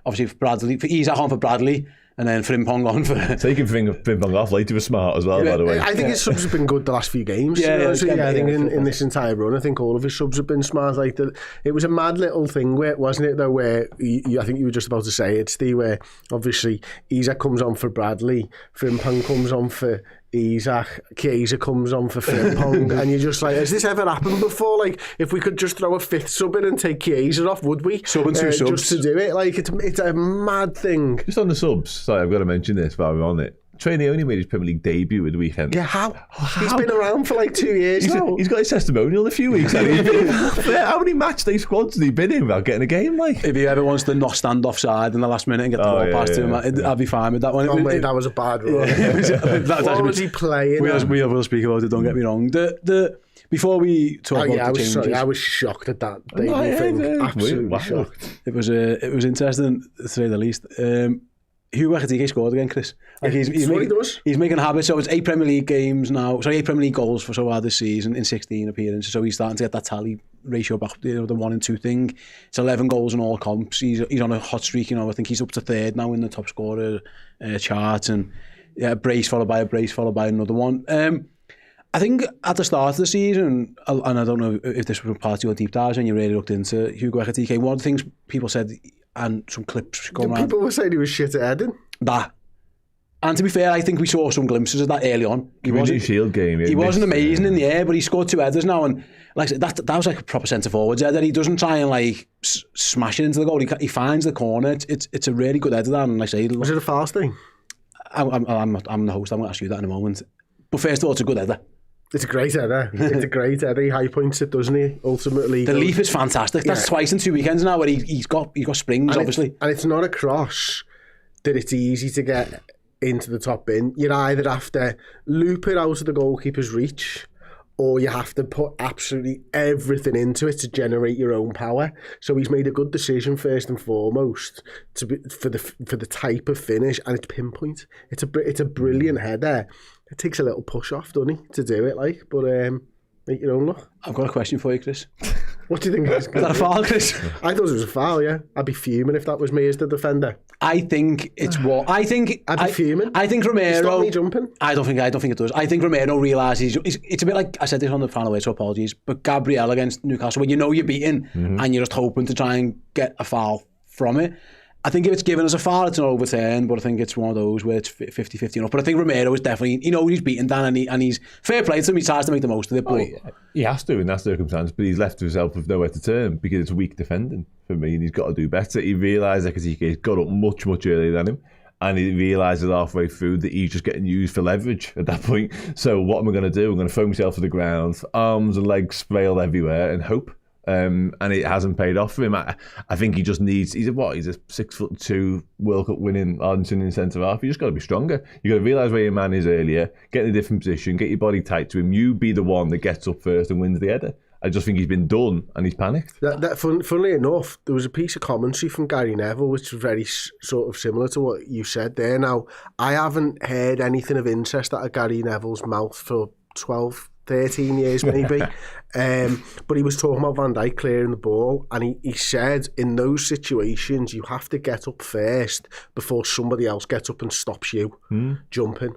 obviously for Bradley, he's at home for Bradley, and then Frimpong on for... Taking Frimpong off later was smart as well, by the way. I think his subs have been good the last few games. I think in this entire run, I think all of his subs have been smart. Like it was a mad little thing, wasn't it, though, where I think you were just about to say it, Steve, where obviously Isak comes on for Bradley, Frimpong comes on for Isak, Chiesa comes on for Frimpong, and you're just like, has this ever happened before? Like, if we could just throw a fifth sub in and take Chiesa off, would we? Sub and two subs. Just to do it. Like, it's a mad thing. Just on the subs, sorry, I've got to mention this while we're on it. Trainee only made his Premier League debut at the weekend. Yeah, how? He's been around for like 2 years now. He's got his testimonial in a few weeks. How many match day squads has he been in without getting a game? Like, if he ever wants to not stand offside in the last minute and get the ball passed to him, I'd be fine with that one. That was a bad run. What was he playing? We will speak about it, don't get me wrong. Before we talk about the changes... I was shocked at that debut thing. Absolutely shocked. It was interesting, to say the least. Hugo Ekitike scored again, Chris. Like he's making habits. So it's 8 Premier League games now. Sorry, 8 Premier League goals for so far this season in 16 appearances. So he's starting to get that tally ratio back, the 1 and 2 thing. It's 11 goals in all comps. He's on a hot streak. I think he's up to 3rd now in the top scorer chart, and a brace followed by a brace followed by another one. I think at the start of the season, and I don't know if this was part of your deep dives and you really looked into Hugo Ekitike, one of the things people said, and some clips going around. People were saying he was shit at heading. That. And to be fair, I think we saw some glimpses of that early on. He wasn't amazing in the air, but he scored 2 headers now, and like that was like a proper centre forwards header. He doesn't try and like smash it into the goal. He finds the corner. It's a really good header. And like I say, was it a fast thing? I'm the host. I'm going to ask you that in a moment. But first of all, it's a good header. It's a great header. It's a great header. He high points it, doesn't he? Ultimately, the leap is fantastic. That's twice in 2 weekends now where he's got springs, and obviously. And it's not a cross that it's easy to get into the top bin. You either have to loop it out of the goalkeeper's reach, or you have to put absolutely everything into it to generate your own power. So he's made a good decision first and foremost for the type of finish, and it's pinpoint. It's a brilliant header. It takes a little push off, doesn't he, to do it, like, but make your own luck. I've got a question for you, Chris. What do you think? Is that a foul, Chris? I thought it was a foul, yeah. I'd be fuming if that was me as the defender. I think it's what I'd be fuming. I think Romero. Stop me jumping. I don't think it does. I think Romero realises it's a bit like I said this on the final way, so apologies. But Gabriel against Newcastle, when you know you're beaten and you're just hoping to try and get a foul from it. I think if it's given as a foul, it's an overturn, but I think it's one of those where it's 50-50 enough. But I think Romero is definitely, he's beaten Dan, and he's fair play to him. He tries to make the most of it. But he has to in that circumstance, but he's left himself with nowhere to turn because it's weak defending for me, and he's got to do better. He realised that because he's got up much, much earlier than him, and he realises halfway through that he's just getting used for leverage at that point. So what am I going to do? I'm going to throw myself to the ground, arms and legs splayed everywhere, and hope. And it hasn't paid off for him. I think he just needs. He's a 6'2" World Cup winning Argentinian centre half. You just got to be stronger. You got to realise where your man is earlier, get in a different position, get your body tight to him. You be the one that gets up first and wins the header. I just think he's been done and he's panicked. Funnily enough, there was a piece of commentary from Gary Neville which was very sort of similar to what you said there. Now, I haven't heard anything of interest out of Gary Neville's mouth for 12, 13 years maybe. But he was talking about Van Dijk clearing the ball, and he said in those situations you have to get up first before somebody else gets up and stops you jumping.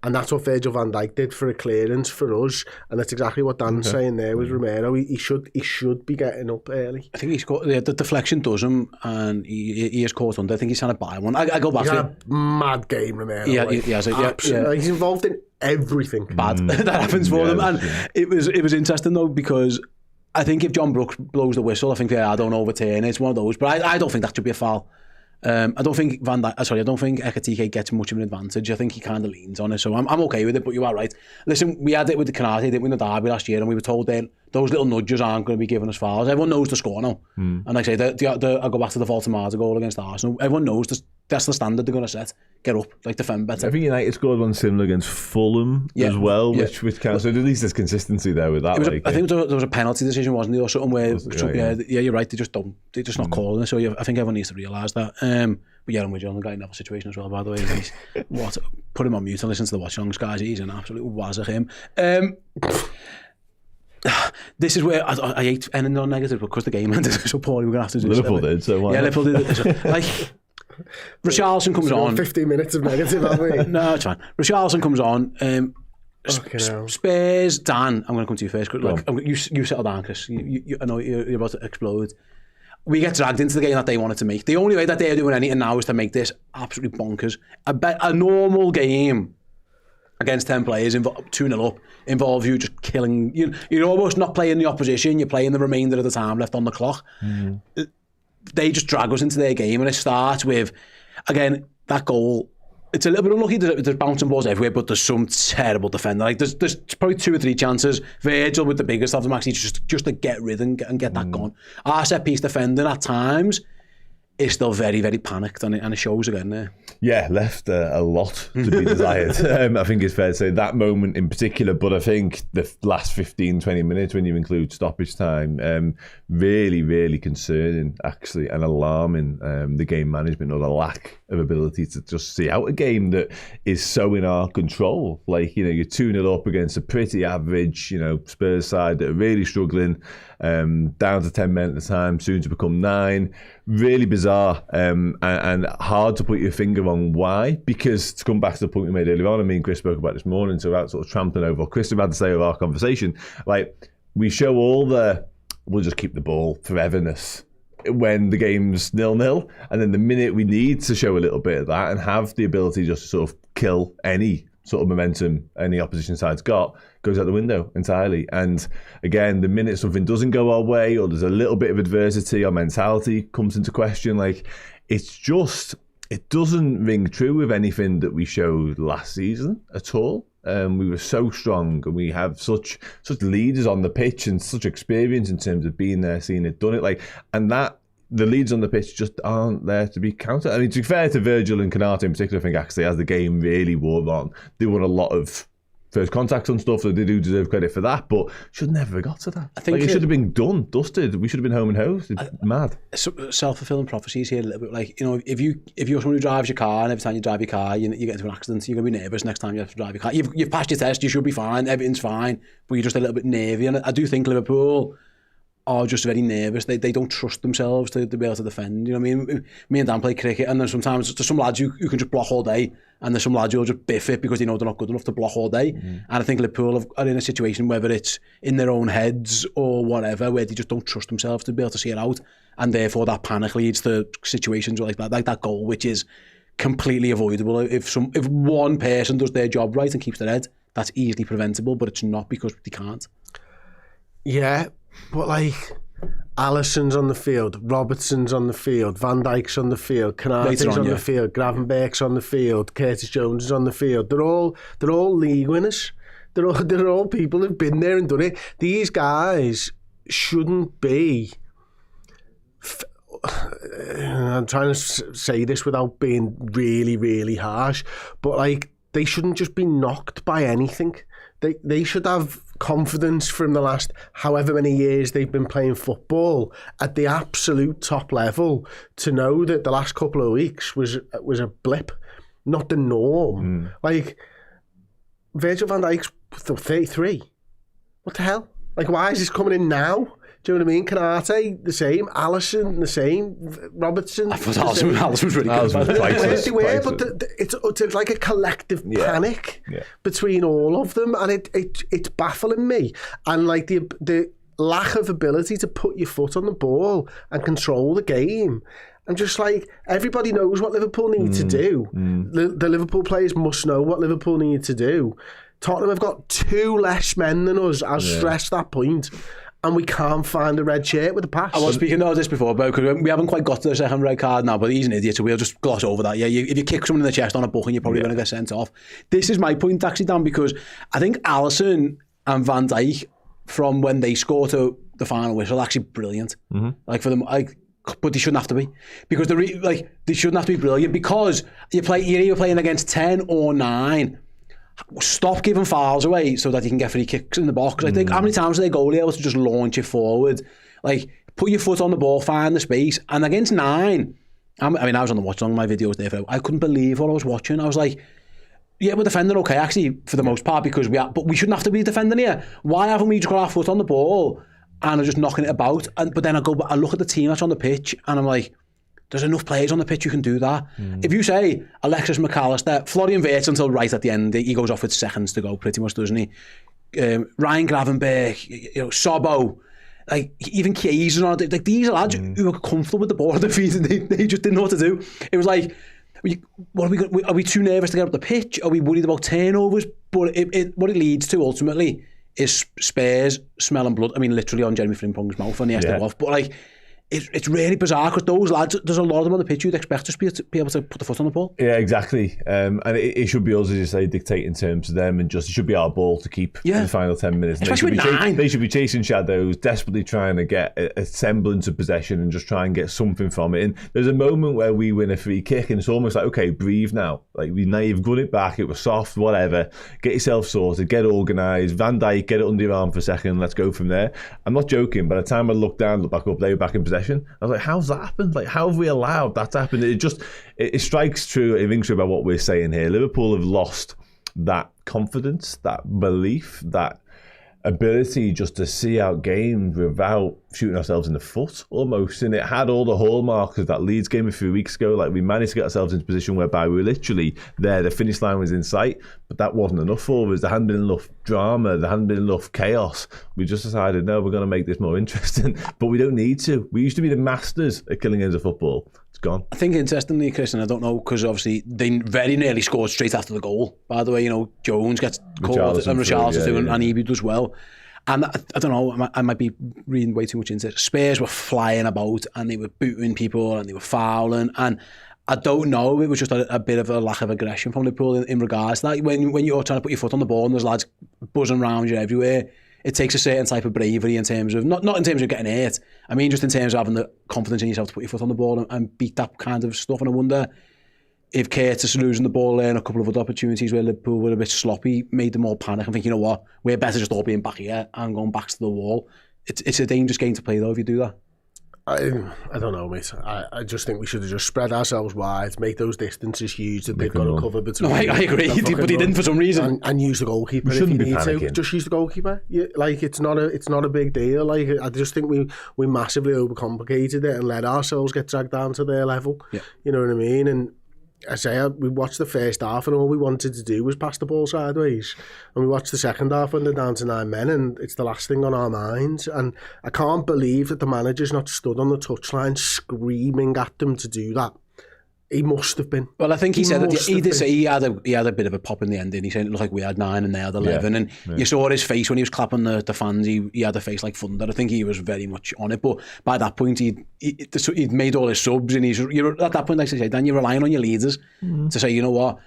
And that's what Virgil van Dijk did for a clearance for us, and that's exactly what Dan's saying there with Romero. He should be getting up early. I think he's got the deflection does him, and he is caught under. I think he's trying to buy one. I go back he's to had a mad game, Romero. Yeah, yeah. He's involved in everything bad that happens for them, and it was interesting though, because I think if John Brooks blows the whistle, I think I don't overturn it. It's one of those, but I don't think that should be a foul. I don't think I don't think Ekitike gets much of an advantage. I think he kind of leans on it, so I'm okay with it. But you are right. Listen, we had it with the Canate, didn't we, in the derby last year, and we were told then those little nudges aren't going to be giving us fouls. Everyone knows the score now, and like I say, I go back to the Voltemata goal against Arsenal. Everyone knows that's the standard they're going to set. Get up, like defend better. I think United scored one similar against Fulham as well, which counts. So at least there's consistency there with that. I think there was a penalty decision, wasn't there, or something where you're right. They're just not calling it. So I think everyone needs to realise that. But yeah, I'm with you on the Gary Neville situation as well, by the way. Put him on mute and listen to the watch songs, guys. He's an absolute wazzer, him. This is where I hate ending on negative, because the game ended so poorly. We're going to have to do Liverpool did, so why? Yeah, Liverpool did. Like, Richarlison comes on. 15 minutes of negative, haven't we? No, it's fine. Richarlison comes on. Spurs, Dan, I'm going to come to you first. Like, you settle down, Chris. I know you're about to explode. We get dragged into the game that they wanted to make. The only way that they're doing anything now is to make this absolutely bonkers. A normal game against 10 players, 2-0 up, involves you just killing. You're almost not playing the opposition, you're playing the remainder of the time left on the clock. They just drag us into their game, and it starts with, again, that goal. It's a little bit unlucky, there's bouncing balls everywhere, but there's some terrible defender. Like there's probably 2 or 3 chances. Virgil with the biggest of them, actually, just to get rid and get that gone. Our set piece defending at times is still very, very panicked, and it shows again there. Yeah, left a lot to be desired. I think it's fair to say that moment in particular, but I think the last 15-20 minutes, when you include stoppage time, really, really concerning, actually, and alarming, the game management, or the lack of ability to just see out a game that is so in our control. Like, you're 2-0 up against a pretty average, Spurs side that are really struggling, down to 10 men at the time, soon to become 9. Really bizarre, and hard to put your finger on why, because to come back to the point we made earlier on, and me and Chris spoke about this morning, so about sort of trampling over what Chris had to say of our conversation, like, we show all we'll just keep the ball foreverness when the game's 0-0, and then the minute we need to show a little bit of that and have the ability just to sort of kill any sort of momentum any opposition side's got, goes out the window entirely. And again, the minute something doesn't go our way, or there's a little bit of adversity, our mentality comes into question. Like, it's just, it doesn't ring true with anything that we showed last season at all. We were so strong, and we have such leaders on the pitch and such experience in terms of being there, seeing it, done it. Like, and that the leads on the pitch just aren't there to be counted. I mean, to be fair to Virgil and Canate in particular, I think actually as the game really wore on, they won a lot of first contacts on stuff, so they do deserve credit for that, but should never have got to that. I think it should have been done, dusted. We should have been home and hosed. It's mad. Self-fulfilling prophecies here a little bit. Like, if you're someone who drives your car, and every time you drive your car, you get into an accident, you're going to be nervous next time you have to drive your car. You've passed your test, you should be fine, everything's fine, but you're just a little bit nervy. And I do think Liverpool are just very nervous. They don't trust themselves to be able to defend. You know what I mean? Me and Dan play cricket, and then sometimes there's some lads who can just block all day, and there's some lads who'll just biff it because they know they're not good enough to block all day. And I think Liverpool are in a situation, whether it's in their own heads or whatever, where they just don't trust themselves to be able to see it out, and therefore that panic leads to situations like that goal, which is completely avoidable. If one person does their job right and keeps their head, that's easily preventable, but it's not, because they can't. Yeah. But, like, Alisson's on the field, Robertson's on the field, Van Dijk's on the field, Canate's on the field, Gravenberch's on the field, Curtis Jones is on the field. They're all league winners. They're all people who've been there and done it. These guys shouldn't be. I'm trying to say this without being really, really harsh, but like they shouldn't just be knocked by anything. They should have confidence from the last however many years they've been playing football at the absolute top level to know that the last couple of weeks was a blip, not the norm. Like Virgil van Dijk's 33. What the hell? Like, why is this coming in now? Do you know what I mean? Canate, the same. Alisson, the same. Robertson. I thought Alisson was really good. They were, but it's like a collective panic between all of them, and it's baffling me. And like the lack of ability to put your foot on the ball and control the game. I'm just like, everybody knows what Liverpool need to do. The Liverpool players must know what Liverpool need to do. Tottenham have got 2 less men than us. I'll stress that point. And we can't find a red shirt with a pass. I was speaking of this before, because we haven't quite got to the second red card now, but he's an idiot, so we'll just gloss over that. Yeah, if you kick someone in the chest on a booking, you're probably going to get sent off. This is my point, actually, Dan, because I think Alisson and Van Dijk, from when they score to the final whistle, are actually brilliant. Like for them, but they shouldn't have to be, because they shouldn't have to be brilliant, because you're either playing against 10 or 9. Stop giving fouls away so that you can get free kicks in the box. I think how many times are they goalie able to just launch it forward? Like, put your foot on the ball, find the space. And against 9, I was on the watch along, my videos there. I couldn't believe what I was watching. I was like, yeah, we're defending okay, actually, for the most part, because but we shouldn't have to be defending here. Why haven't we just got our foot on the ball and are just knocking it about? But then I look at the team that's on the pitch, and I'm like, there's enough players on the pitch who can do that. If you say Alexis McAllister, Florian Wirtz until right at the end, he goes off with seconds to go pretty much, doesn't he? Ryan Gravenberch, Sobbo, like even Chiesa, like these are lads who are comfortable with the ball at the feet, and they just didn't know what to do. It was like, are we too nervous to get up the pitch? Are we worried about turnovers? But what it leads to ultimately is Spurs smelling blood. I mean, literally on Jeremy Frimpong's mouth when he has to go off. But like, it's really bizarre, because those lads, there's a lot of them on the pitch you'd expect us to be able to put the foot on the ball. Yeah, exactly. And it should be us, as you say, dictating terms to them, and just it should be our ball to keep in the final 10 minutes. Especially with 9. They should be chasing shadows, desperately trying to get a semblance of possession and just try and get something from it. And there's a moment where we win a free kick, and it's almost like, okay, breathe now. Like, now you've got it back, it was soft, whatever. Get yourself sorted, get organised. Van Dijk, get it under your arm for a second, let's go from there. I'm not joking. By the time I looked down, looked back up, they were back in possession. I was like, how's that happened? Like, how have we allowed that to happen? It strikes true, it rings true about what we're saying here. Liverpool have lost that confidence, that belief, that ability just to see out games without shooting ourselves in the foot almost. And it had all the hallmarks of that Leeds game a few weeks ago. Like, we managed to get ourselves into a position whereby we were literally there, the finish line was in sight, but that wasn't enough for us. There hadn't been enough drama, there hadn't been enough chaos. We just decided, no, we're going to make this more interesting, but we don't need to. We used to be the masters at killing games of football. It's gone. I think interestingly, Chris, and I don't know, because obviously they very nearly scored straight after the goal. By the way, Jones gets called, and Richarlison's doing, and Eby does well. And I don't know, I might be reading way too much into it. Spurs were flying about, and they were booting people, and they were fouling, and I don't know, it was just a bit of a lack of aggression from Liverpool in regards to that. When you're trying to put your foot on the ball and there's lads buzzing around you everywhere, it takes a certain type of bravery in terms of, not in terms of getting hurt, I mean just in terms of having the confidence in yourself to put your foot on the ball and beat that kind of stuff. And I wonder if Curtis losing the ball there and a couple of other opportunities where Liverpool were a bit sloppy made them all panic and think, you know what, we're better just all being back here and going back to the wall. It's a dangerous game to play though if you do that. I don't know, mate. I just think we should have just spread ourselves wide, make those distances huge that they've got to cover between. No, I agree, but he didn't for some reason. And use the goalkeeper if you need to. Just use the goalkeeper. Like, it's not a big deal. Like, I just think we massively overcomplicated it and let ourselves get dragged down to their level. Yeah. You know what I mean? And I say, we watched the first half and all we wanted to do was pass the ball sideways. And we watched the second half when they're down to 9 men, and it's the last thing on our minds. And I can't believe that the manager's not stood on the touchline screaming at them to do that. He must have been. Well, I think he said that he did say he had a bit of a pop in the end, and he said it looked like we had 9 and they had 11, and you saw his face when he was clapping the fans. He had a face like thunder. I think he was very much on it, but by that point he'd made all his subs, and you're at that point, like I say, Dan, you're relying on your leaders to say, you know what,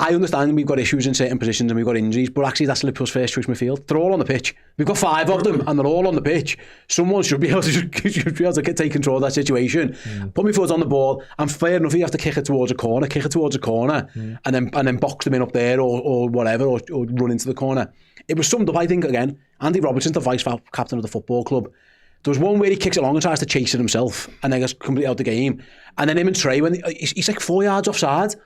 I understand we've got issues in certain positions and we've got injuries, but actually that's Liverpool's first choice midfield. They're all on the pitch. We've got 5 of them and they're all on the pitch. Someone should be able to take control of that situation. Put me forward on the ball, and fair enough, you have to kick it towards a corner, and then box them in up there or whatever, or run into the corner. It was summed up, I think, again, Andy Robertson, the vice captain of the football club. There was one where he kicks it along and tries to chase it himself and then gets completely out the game. And then him and Trey, when he's like 4 yards offside,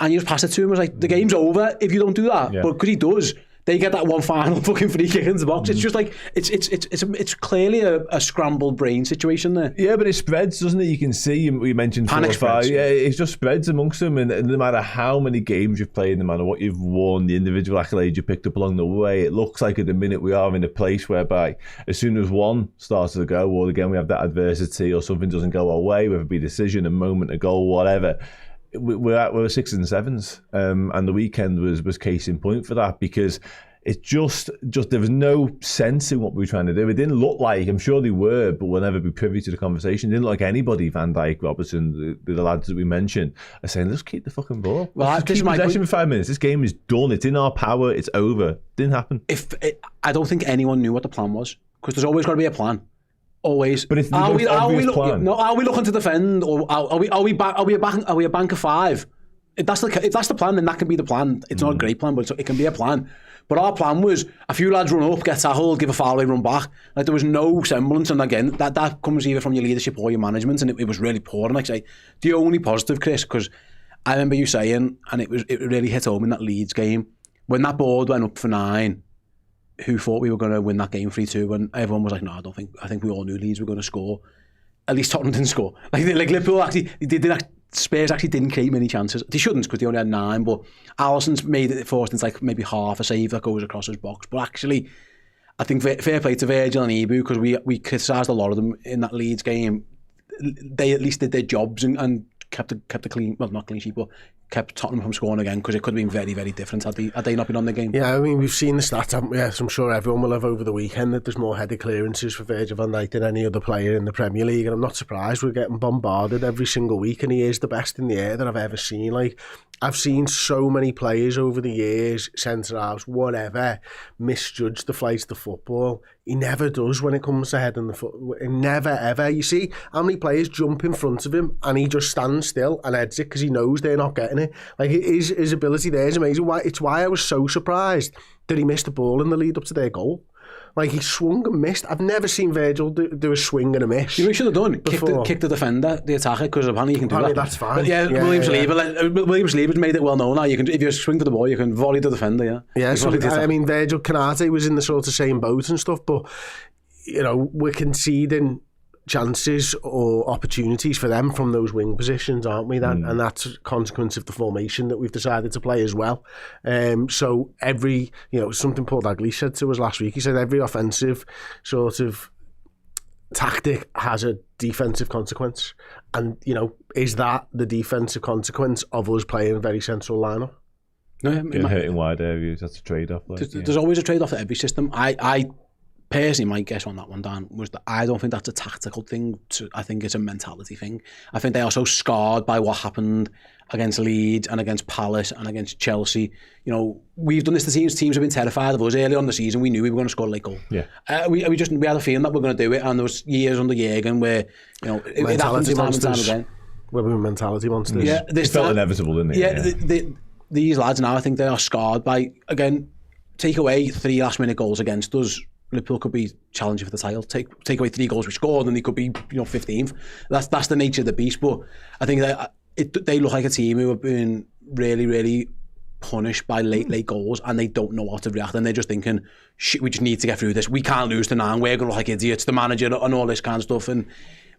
and you just pass it to him. It was like, the game's over if you don't do that. But because he does, they get that one final fucking free kick into the box. It's just like, it's clearly a scrambled brain situation there. Yeah, but it spreads, doesn't it? You can see, we mentioned Panic 4 or 5. spreads. Yeah, it just spreads amongst them, and no matter how many games you've played, no matter what you've won, the individual accolades you picked up along the way, it looks like at the minute we are in a place whereby as soon as one starts to go, or again we have that adversity, or something doesn't go our way, whether it be a decision, a moment, a goal, whatever, we're 6s and 7s, and the weekend was case in point for that, because it just there was no sense in what we were trying to do. It didn't look like, I'm sure they were, but we'll never be privy to the conversation. It didn't look like anybody, Van Dijk, Robertson, the lads that we mentioned, are saying, let's keep the fucking ball. Well, let's keep possession for 5 minutes. This game is done. It's in our power. It's over. Didn't happen. I don't think anyone knew what the plan was, because there's always got to be a plan. Always. But it's the most obvious plan. No, are we looking to defend, or are we a bank of 5? If that's the plan, then that can be the plan. It's not a great plan, but it can be a plan. But our plan was a few lads run up, get tackled, give a foul away, run back. Like, there was no semblance, and again, that comes either from your leadership or your management, and it was really poor. And like I say, the only positive, Chris, because I remember you saying, and it really hit home in that Leeds game, when that board went up for 9. Who thought we were going to win that game 3-2? And everyone was like, no, I think we all knew Leeds were going to score. At least Tottenham didn't score. Like Liverpool actually, Spurs actually didn't create many chances. They shouldn't, because they only had 9, but Alisson's made it forced into like maybe half a save that goes across his box. But actually, I think fair play to Virgil and Ibu, because we criticised a lot of them in that Leeds game. They at least did their jobs and kept a clean, well, not clean sheet, but kept Tottenham from scoring again, because it could have been very, very different had they not been on the game. Yeah, I mean, we've seen the stats, haven't we? Yes, I'm sure everyone will have over the weekend that there's more headed clearances for Virgil van Dijk than any other player in the Premier League, and I'm not surprised. We're getting bombarded every single week, and he is the best in the air that I've ever seen. Like, I've seen so many players over the years, centre-halves, whatever, misjudge the flight of the football. He never does when it comes to heading the foot. Never, ever. You see how many players jump in front of him and he just stands still and heads it because he knows they're not getting it. Like, his ability there is amazing. It's why I was so surprised that he missed the ball in the lead up to their goal. Like, he swung and missed. I've never seen Virgil do a swing and a miss. You know what he should have done? Kick the defender, the attacker, because apparently you can do that. That's fine. But yeah, Williams-Lieber's made it well known now. You can, if you swing to the ball, you can volley the defender, yeah. Yeah, so, I mean, Virgil Canate was in the sort of same boat and stuff, but, you know, we're conceding chances or opportunities for them from those wing positions, aren't we? And that's a consequence of the formation that we've decided to play as well. So every, you know, something Paul Dalglish said to us last week, he said every offensive sort of tactic has a defensive consequence. And, you know, is that the defensive consequence of us playing a very central lineup? No, hitting wide areas, that's a trade-off. Like, there's always a trade-off at every system. I personally, my guess on that one, Dan, was that I don't think that's a tactical thing. I think it's a mentality thing. I think they are so scarred by what happened against Leeds and against Palace and against Chelsea. You know, we've done this to teams. Teams have been terrified of us early on in the season. We knew we were going to score a late goal. Yeah. We had a feeling that we were going to do it, and there was years under Jurgen where, you know, it happens time and time again. Where we were mentality monsters. Yeah, it felt inevitable, didn't it? Yeah. These lads now, I think they are scarred by, again, take away 3 last-minute goals against us. Liverpool could be challenging for the title. Take away 3 goals we scored, and they could be, you know, 15th. That's the nature of the beast. But I think they look like a team who have been really, really punished by late goals, and they don't know how to react. And they're just thinking, shit, we just need to get through this. We can't lose to 9. We're going to look like idiots, the manager, and all this kind of stuff. And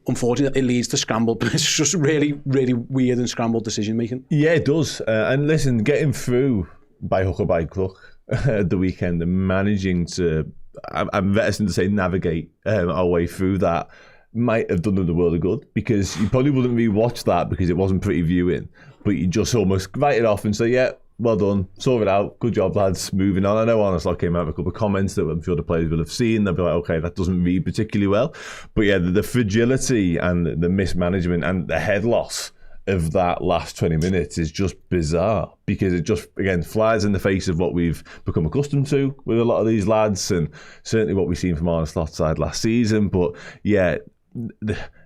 unfortunately, it leads to scrambled. It's just really, really weird and scrambled decision making. Yeah, it does. And listen, getting through by hook or by crook the weekend and managing to, I'm reticent to say navigate our way through that, might have done them the world of good, because you probably wouldn't rewatch that because it wasn't pretty viewing, but you just almost write it off and say, yeah, well done, sort it out, good job lads, moving on. I know Arneslot came out with a couple of comments that I'm sure the players will have seen. They'll be like, okay, that doesn't read particularly well. But yeah, the fragility and the mismanagement and the head loss of that last 20 minutes is just bizarre, because it just, again, flies in the face of what we've become accustomed to with a lot of these lads, and certainly what we've seen from Arneslot's side last season. But yeah,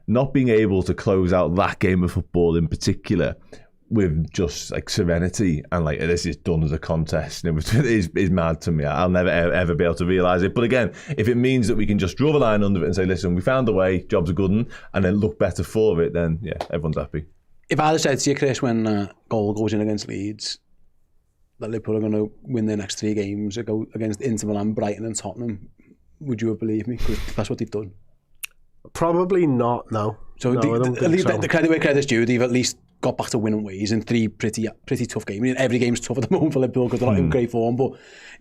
not being able to close out that game of football in particular with just like serenity and like this is done as a contest, is mad to me. I'll never ever be able to realise it. But again, if it means that we can just draw the line under it and say, listen, we found a way, job's a good one, and then look better for it, then yeah, everyone's happy. If I had said to you, Chris, when goal goes in against Leeds, that Liverpool are going to win their next 3 games, go against Inter Milan, Brighton and Tottenham, would you have believed me? Because that's what they've done. Probably not, no. So, no, the credit where credit's due, they've at least got back to winning ways in 3 pretty tough games. I mean, every game's tough at the moment for Liverpool because they're not in great form, but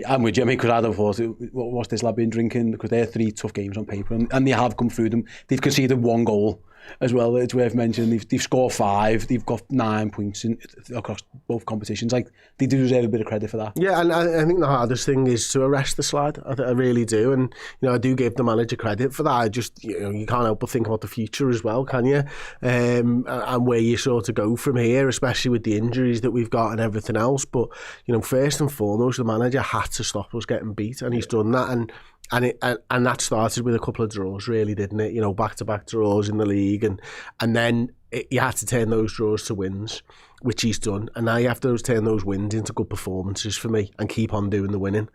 I'm with you, because I'd have thought, what's this lad been drinking? Because they're 3 tough games on paper, and they have come through them. They've conceded 1 goal as well, it's worth mentioning. They've scored 5, they've got 9 points across both competitions. Like, they do deserve a bit of credit for that. Yeah, and I think the hardest thing is to arrest the slide. I really do, and I do give the manager credit for that. I just, you can't help but think about the future as well, can you? And where you sort of go from here, especially with the injuries that we've got and everything else. But first and foremost, the manager had to stop us getting beat, and he's done that. And that started with a couple of draws, really, didn't it? Back-to-back draws in the league, and then you had to turn those draws to wins, which he's done. And now you have to turn those wins into good performances for me and keep on doing the winning.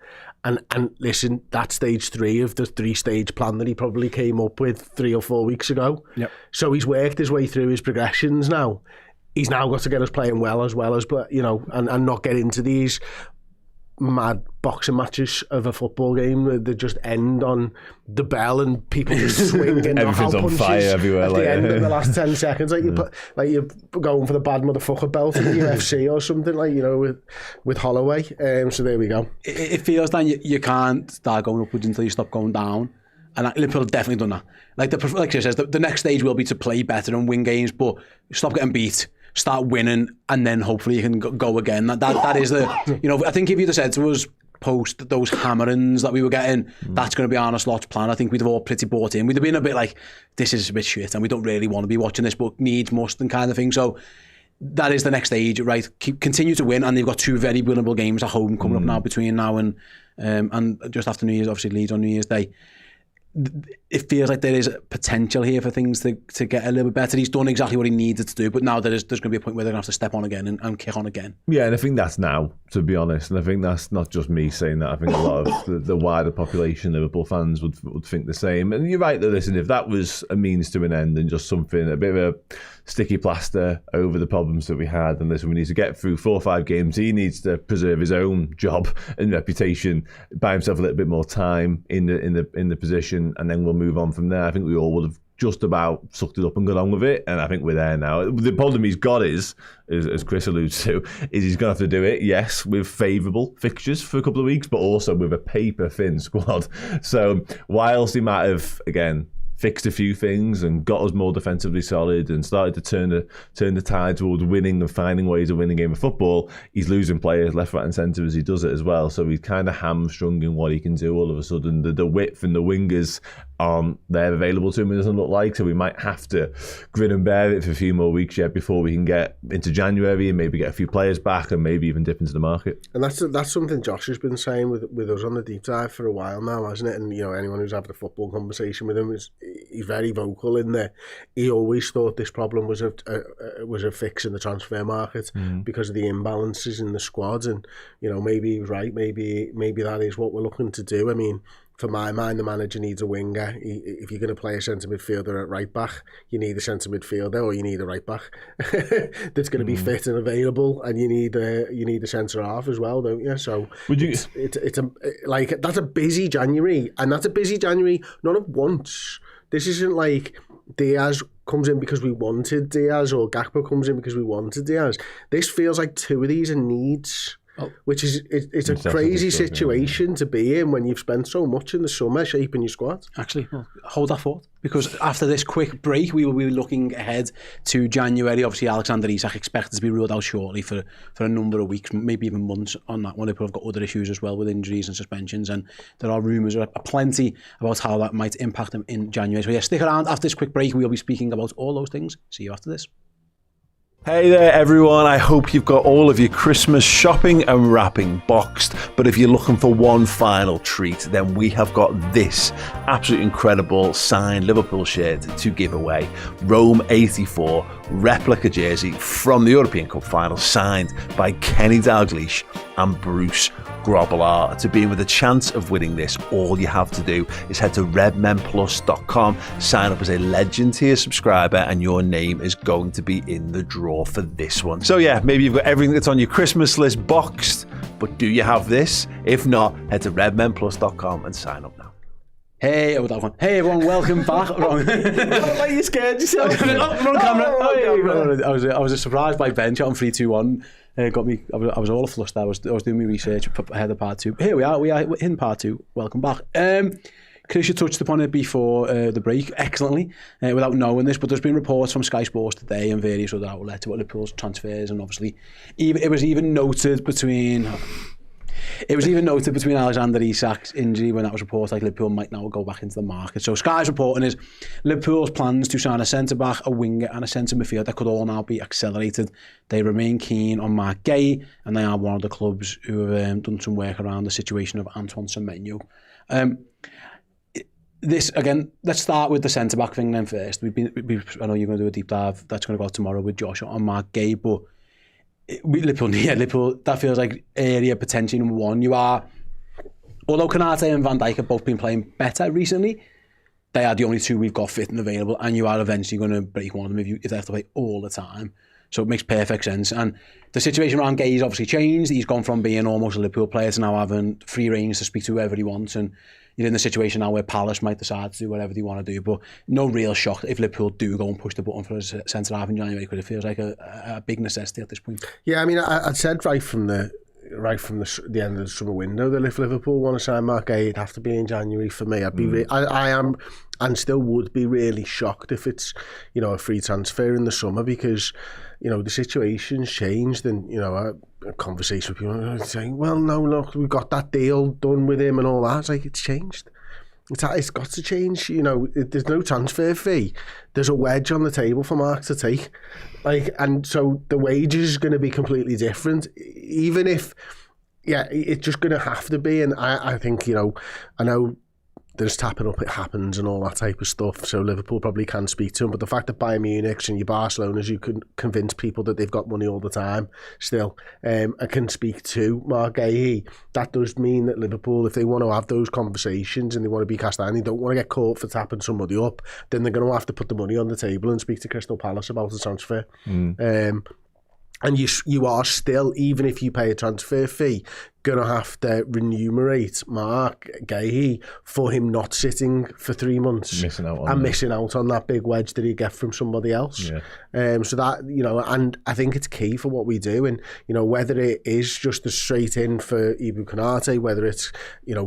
And listen, that's stage 3 of the 3-stage plan that he probably came up with 3 or 4 weeks ago. Yep. So he's worked his way through his progressions now. He's now got to get us playing well as and not get into these mad boxing matches of a football game that just end on the bell and people just swing and everything's on fire everywhere at the end of the last 10 seconds, you're going for the bad motherfucker belt in the UFC or something, with Holloway. So there we go. It feels that you can't start going upwards until you stop going down, and Liverpool have definitely done that. Like she says, the next stage will be to play better and win games, but stop getting beat, start winning, and then hopefully you can go again. That is the, I think if you'd have said to us post those hammerings that we were getting, that's going to be Arneslot's plan, I think we'd have all pretty bought in. We'd have been a bit like, this is a bit shit and we don't really want to be watching this, but needs must and kind of thing. So that is the next stage, right? Continue to win, and they've got 2 very winnable games at home coming up now between now and just after New Year's, obviously Leeds on New Year's Day. It feels like there is potential here for things to get a little bit better. He's done exactly what he needed to do, but now there's going to be a point where they're going to have to step on again and kick on again. Yeah, and I think that's now, to be honest, and I think that's not just me saying that. I think a lot of the wider population, Liverpool fans, would think the same. And you're right that, listen, if that was a means to an end and just something, a bit of a sticky plaster over the problems that we had, and listen, we need to get through 4 or 5 games, he needs to preserve his own job and reputation, buy himself a little bit more time in the position, and then we'll move on from there. I think we all would have just about sucked it up and got on with it, and I think we're there now. The problem he's got is, as Chris alludes to, is he's going to have to do it, yes, with favourable fixtures for a couple of weeks, but also with a paper-thin squad. So whilst he might have, again, fixed a few things and got us more defensively solid and started to turn the tide towards winning and finding ways of winning a game of football, he's losing players left, right and centre as he does it as well. So he's kind of hamstrung in what he can do all of a sudden. The width and the wingers aren't there available to him, it doesn't look like, so we might have to grin and bear it for a few more weeks yet before we can get into January and maybe get a few players back and maybe even dip into the market. And that's something Josh has been saying with us on the deep dive for a while now, hasn't it? And anyone who's having a football conversation with him he's very vocal in there. He always thought this problem was a fix in the transfer market because of the imbalances in the squad, and maybe he was right, maybe that is what we're looking to do. I mean, for my mind, the manager needs a winger. If you're going to play a centre midfielder at right back, you need a centre midfielder, or you need a right back that's going to be fit and available, and you need a centre half as well, don't you? So that's a busy January, and that's a busy January not at once. This isn't like Diaz comes in because we wanted Diaz, or Gakpo comes in because we wanted Diaz. This feels like 2 of these are needs. which is it's a crazy situation to be in when you've spent so much in the summer shaping your squad. Actually, well, hold that thought, because after this quick break, we will be looking ahead to January. Obviously, Alexander Isak expected to be ruled out shortly for a number of weeks, maybe even months on that one. Liverpool have got other issues as well with injuries and suspensions, and there are rumours plenty about how that might impact them in January. So yeah, stick around. After this quick break, we'll be speaking about all those things. See you after this. Hey there everyone, I hope you've got all of your Christmas shopping and wrapping boxed, but if you're looking for one final treat, then we have got this absolutely incredible signed Liverpool shirt to give away. Rome 84 replica jersey from the European Cup final, signed by Kenny Dalglish and Bruce Grobbelaar. To be in with a chance of winning this, all you have to do is head to redmenplus.com, sign up as a Legend tier subscriber, and your name is going to be in the draw for this one. So yeah, maybe you've got everything that's on your Christmas list boxed, but do you have this? If not, head to redmenplus.com and sign up now. Hey, hey everyone, welcome back. Wrong. Like you scared yourself. Wrong camera. I was surprised by Ben shot on 3-2-1. Got me. I was all flushed. I was doing my research ahead of part 2. Here we are in part 2. Welcome back. Chris, you touched upon it before the break excellently, without knowing this, but there's been reports from Sky Sports today and various other outlets about Liverpool's transfers, and obviously it was even noted between Alexander Isak's injury when that was reported, like Liverpool might now go back into the market. So Sky's reporting is Liverpool's plans to sign a centre-back, a winger and a centre midfielder could all now be accelerated. They remain keen on Mark Gay, and they are one of the clubs who have done some work around the situation of Antoine Semenyo. This again, let's start with the centre-back thing then first. I know you're going to do a deep dive that's going to go out tomorrow with Josh on Mark Gay, but Liverpool, that feels like area potentially number one. Although Konate and Van Dijk have both been playing better recently, they are the only two we've got fit and available, and you are eventually going to break one of them if they have to play all the time. So it makes perfect sense. And the situation around Gay has obviously changed. He's gone from being almost a Liverpool player to now having free reins to speak to whoever he wants, and you're in the situation now where Palace might decide to do whatever they want to do, but no real shock if Liverpool do go and push the button for a centre-half in January, because it feels like a big necessity at this point. Yeah, I mean, I'd said right from the end of the summer window that if Liverpool want to sign Mark Gay, it'd have to be in January for me. I am and still would be really shocked if it's, a free transfer in the summer, because, the situation's changed, and, a conversation with people saying, well, no, look, we got that deal done with him and all that. It's like, it's changed. It's got to change. There's no transfer fee. There's a wedge on the table for Mark to take. And so the wages is going to be completely different, even if, it's just going to have to be. And I think, I know there's tapping up, it happens and all that type of stuff, so Liverpool probably can speak to him, but the fact that Bayern Munich and your Barcelonas, you can convince people that they've got money all the time still, and can speak to Mark Gay, that does mean that Liverpool, if they want to have those conversations and they want to be cast down, they don't want to get caught for tapping somebody up, then they're going to have to put the money on the table and speak to Crystal Palace about the transfer. And you are still, even if you pay a transfer fee, going to have to remunerate Mark Gay for him not sitting for 3 months missing out on that big wedge that he get from somebody else. So that, and I think it's key for what we do, and whether it is just a straight in for Ibu Konate, whether it's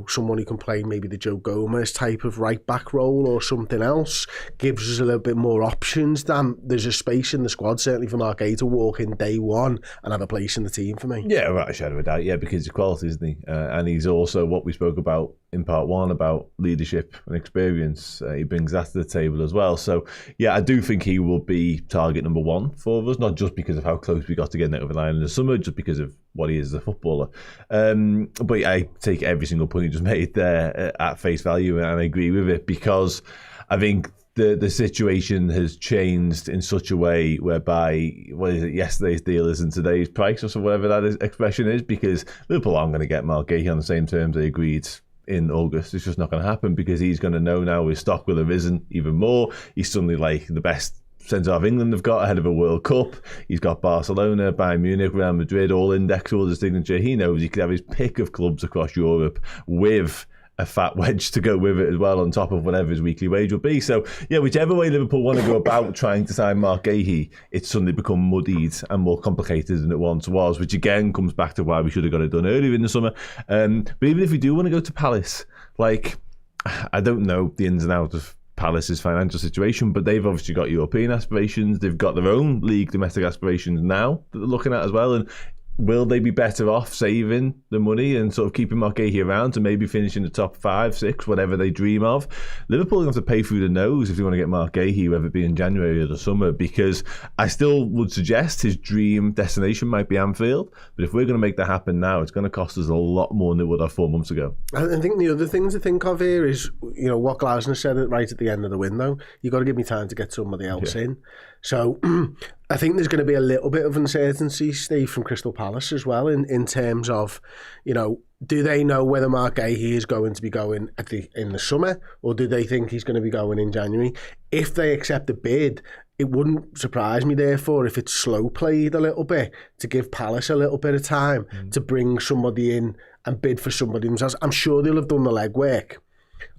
someone who can play maybe the Joe Gomez type of right back role or something else, gives us a little bit more options. There's a space in the squad certainly for Mark Gay to walk in day one and have a place in the team for me. Yeah, without a shadow of a doubt. Yeah, because he's quality, isn't he? And he's also what we spoke about in part one about leadership and experience. He brings that to the table as well. So yeah, I do think he will be target number one for us, not just because of how close we got to getting it over the line in the summer, just because of what he is as a footballer. But I take every single point you just made there at face value, and I agree with it, because I think the situation has changed in such a way whereby, yesterday's deal isn't today's price, or so whatever that expression is, because Liverpool aren't going to get Mark Gay on the same terms they agreed in August. It's just not going to happen, because he's going to know now his stock will have risen even more. He's suddenly like the best centre of England have got ahead of a World Cup. He's got Barcelona, Bayern Munich, Real Madrid all index all his signature. He knows he could have his pick of clubs across Europe with a fat wedge to go with it as well, on top of whatever his weekly wage will be. So, yeah, whichever way Liverpool want to go about trying to sign Mark Gahey, it's suddenly become muddied and more complicated than it once was, which again comes back to why we should have got it done earlier in the summer. But even if we do want to go to Palace, like, I don't know the ins and outs of Palace's financial situation, but they've obviously got European aspirations. They've got their own league domestic aspirations now that they're looking at as well. And will they be better off saving the money and sort of keeping Mark Gahey around to maybe finish in the top 5, 6, whatever they dream of? Liverpool have to pay through the nose if they want to get Mark Gahey, whether it be in January or the summer, because I still would suggest his dream destination might be Anfield. But if we're going to make that happen now, it's going to cost us a lot more than it would have 4 months ago. I think the other thing to think of here is, you know, what Glasner said right at the end of the window. You've got to give me time to get somebody else in. So I think there's going to be a little bit of uncertainty, Steve, from Crystal Palace as well in terms of, you know, do they know whether Mark Gahey is going to be going in the summer, or do they think he's going to be going in January? If they accept the bid, it wouldn't surprise me, therefore, if it's slow played a little bit to give Palace a little bit of time to bring somebody in and bid for somebody themselves. I'm sure they'll have done the legwork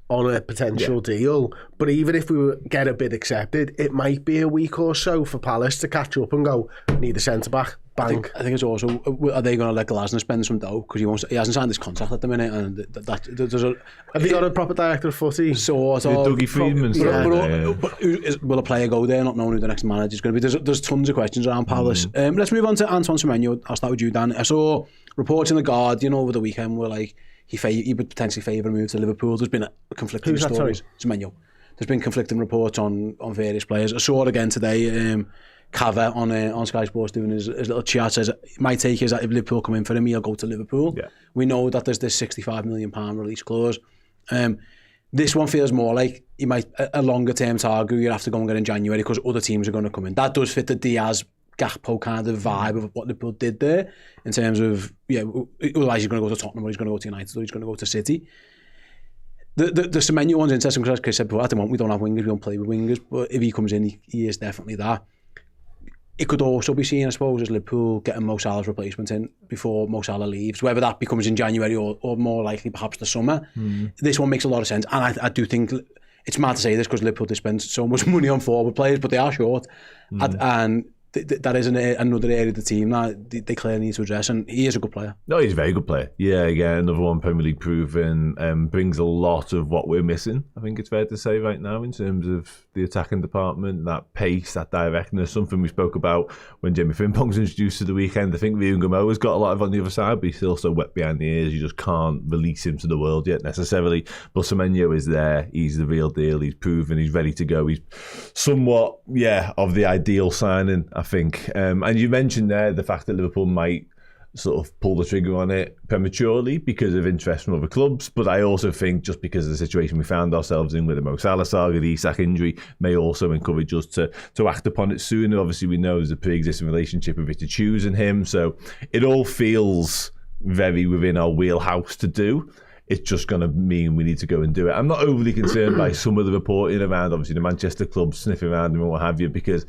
on a potential deal, but even if we get a bid accepted, it might be a week or so for Palace to catch up and go, need a centre-back, bang. I think it's also, are they going to let Glasner spend some dough? Because he hasn't signed his contract at the minute, and have you got a proper director of footy? Sort of. Dougie Freedman's but will a player go there not knowing who the next manager is going to be? There's tons of questions around Palace. Let's move on to Antoine Semenyo. I'll start with you, Dan. I saw reports in The Guardian over the weekend where, like, he would potentially favour a move to Liverpool. There's been conflicting stories. Semenyo. There's been conflicting reports on various players. I saw it again today. Cava on Sky Sports doing his little chat says my take is that if Liverpool come in for him, he'll go to Liverpool. Yeah. We know that there's this £65 million release clause. This one feels more like he might a longer term target you'd have to go and get in January because other teams are going to come in. That does fit the Diaz Gakpo kind of vibe of what Liverpool did there in terms of, otherwise he's going to go to Tottenham or he's going to go to United or he's going to go to City. The Semenyo one's interesting because, as Chris said before, at the moment we don't have wingers, we don't play with wingers, but if he comes in, he is definitely that. It could also be seen, I suppose, as Liverpool getting Mo Salah's replacement in before Mo Salah leaves, whether that becomes in January or more likely perhaps the summer. This one makes a lot of sense, and I do think it's mad to say this because Liverpool they spend so much money on forward players, but they are short, and that is another area of the team that they clearly need to address, and he is a good player. No, he's a very good player. Yeah, again, another one Premier League proven, brings a lot of what we're missing, I think it's fair to say right now, in terms of the attacking department, that pace, that directness, something we spoke about when Jamie Frimpong was introduced to the weekend. I think Ryan Gamo has got a lot of on the other side, but he's still so wet behind the ears, you just can't release him to the world yet necessarily. But Semenyo is there, he's the real deal, he's proven, he's ready to go, he's somewhat, of the ideal signing, I think. And you mentioned there the fact that Liverpool might sort of pull the trigger on it prematurely because of interest from other clubs, but I also think just because of the situation we found ourselves in with the Mo Salah saga, the Isak injury, may also encourage us to act upon it sooner. Obviously we know there's a pre-existing relationship with Richard Hughes and him, so it all feels very within our wheelhouse to do. It's just going to mean we need to go and do it. I'm not overly concerned by some of the reporting around, obviously, the Manchester clubs sniffing around and what have you, because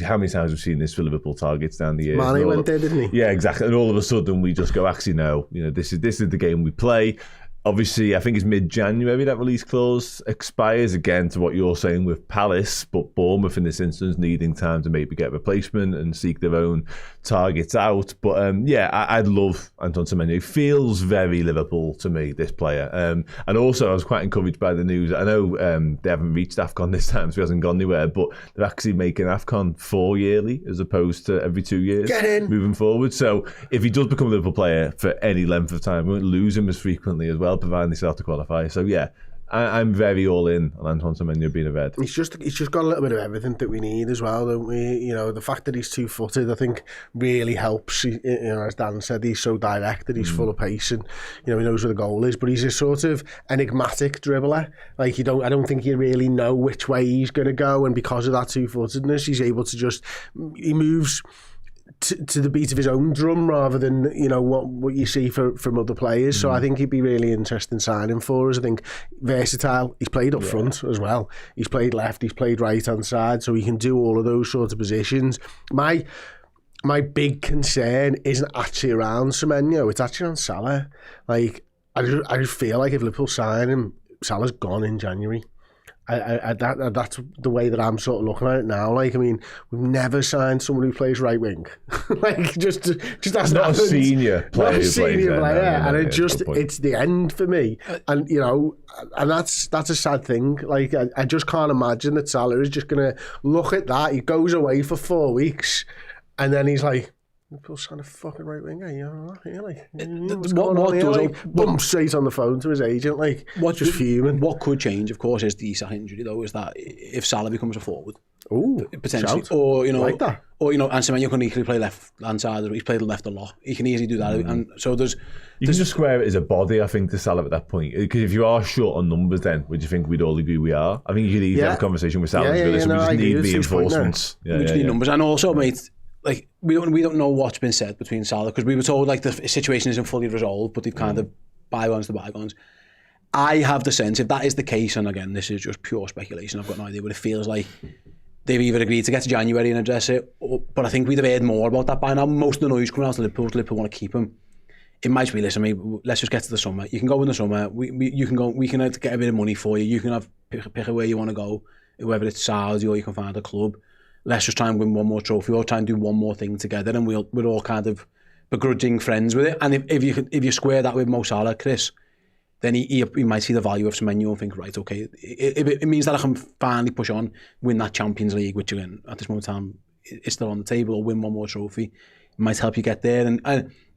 how many times we've seen this for Liverpool targets down the years. Mane went there, didn't he? Yeah, exactly. And all of a sudden we just go, actually, no, this is the game we play. Obviously, I think it's mid-January that release clause expires, again, to what you're saying with Palace, but Bournemouth in this instance needing time to maybe get a replacement and seek their own targets out. But I'd love Antoine Semenyo. Feels very Liverpool to me, this player. And also, I was quite encouraged by the news. I know they haven't reached AFCON this time, so he hasn't gone anywhere, but they're actually making AFCON 4 yearly as opposed to every 2 years moving forward. So if he does become a Liverpool player for any length of time, we won't lose him as frequently as well, providing they still have to qualify. So I'm very all in on Antoine Semenyo being a Red. He's just got a little bit of everything that we need as well, don't we? The fact that he's 2-footed, I think, really helps. As Dan said, he's so direct that he's full of pace, and he knows where the goal is. But he's a sort of enigmatic dribbler. Like I don't think you really know which way he's going to go, and because of that 2-footedness, he's able to he moves to the beat of his own drum rather than what you see from other players. So I think he'd be really interesting signing for us. I think versatile. He's played up front as well. He's played left. He's played right hand side. So he can do all of those sorts of positions. My big concern isn't actually around Semenyo. It's actually on Salah. Like, I just feel like if Liverpool sign him, Salah's gone in January. That's the way that I'm sort of looking at it now. Like, I mean, we've never signed someone who plays right wing. Like, just that's not a senior player. Not a senior player, and no, it's the end for me. And you know, and that's a sad thing. Like, I just can't imagine that Salah is just gonna look at that. He goes away for 4 weeks, and then he's like, Liverpool's kind of fucking right winger, you know, like, boom, straight on the phone to his agent, like, just fuming. What could change, of course, is the Isak injury, though, is that if Salah becomes a forward, potentially, shout. or you know, like that. or you know, and Semenyo can easily play left hand side. He's played left a lot. He can easily do that, and so there's. You can just square it as a body, I think, to Salah at that point. Because if you are short on numbers, then would you think we'd all agree we are? I think you could easily have a conversation with Salah. We just need reinforcements. We just need numbers, and also, mate. Like we don't know what's been said between Salah, because we were told like the situation isn't fully resolved, but they've kind of bygones to bygones. I have the sense if that is the case, and again this is just pure speculation, I've got no idea, but it feels like they've either agreed to get to January and address it, but I think we'd have heard more about that by now. Most of the noise coming out of Liverpool want to keep him. It might be, listen, mate, let's just get to the summer. You can go in the summer. You can go. We can get a bit of money for you. You can have pick where you want to go, whether it's Saudi or you can find a club. Let's just try and win one more trophy or try and do one more thing together, and we're all kind of begrudging friends with it. And if you square that with Mo Salah, Chris, then he might see the value of Semenyo and think, right, okay, it means that I can finally push on, win that Champions League, which again, at this moment in time, it's still on the table, or win one more trophy. It might help you get there. And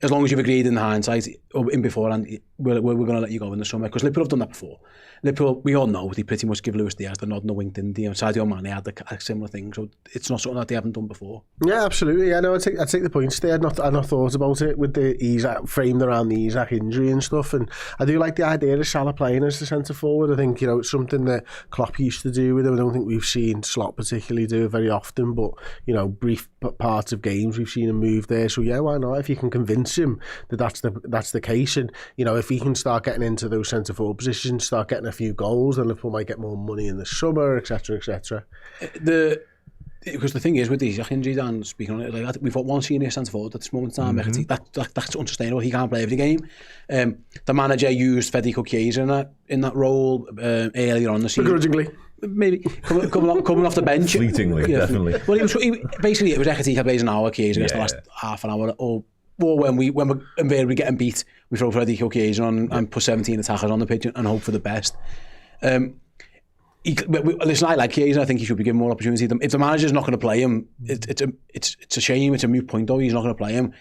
as long as you've agreed in hindsight, or in beforehand, we're going to let you go in the summer. Because Liverpool have done that before. Liverpool, we all know, they pretty much give Luis Diaz the nod and the wink, didn't they? And Sadio Mane had a similar thing. So it's not something that they haven't done before. Yeah, absolutely. Yeah, no, I take the points there. I'd not thought about it with the Isak, framed around the Isak injury and stuff. And I do like the idea of Salah playing as the centre forward. I think, you know, it's something that Klopp used to do with him. I don't think we've seen Slot particularly do it very often, but, you know, brief parts of games we've seen him move there. So yeah, why not? If you can convince him that that's the case, and, you know, if he can start getting into those centre forward positions, start getting a few goals, then Liverpool might get more money in the summer, etc., etc. Because the thing is with these injuries, and speaking on it, like we've got one senior centre forward at this moment in time. That's unsustainable. He can't play every game. The manager used Federico Chiesa in that role earlier on the season. Begrudgingly. Maybe coming off the bench. Fleetingly, definitely. Well, basically it was Ekatike plays an hour, Chiesa gets the last half an hour, or when we're invariably getting beat, we throw Federico Chiesa on and put 17 attackers on the pitch and hope for the best. Listen, I like Chiesa. I think he should be given more opportunity. If the manager's not going to play him, it's a shame. It's a moot point though. He's not going to play him.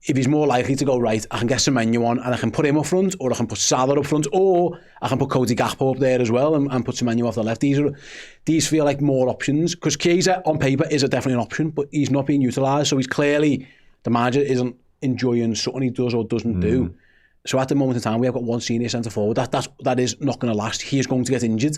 If he's more likely to go, right, I can get Semenyo on and I can put him up front, or I can put Salah up front, or I can put Cody Gakpo up there as well and put Semenyo off the left. These feel like more options, because Chiesa on paper is definitely an option, but he's not being utilised. So he's clearly, the manager isn't enjoying something he does or doesn't do. So at the moment in time, we have got one senior centre forward. That is not going to last. He is going to get injured.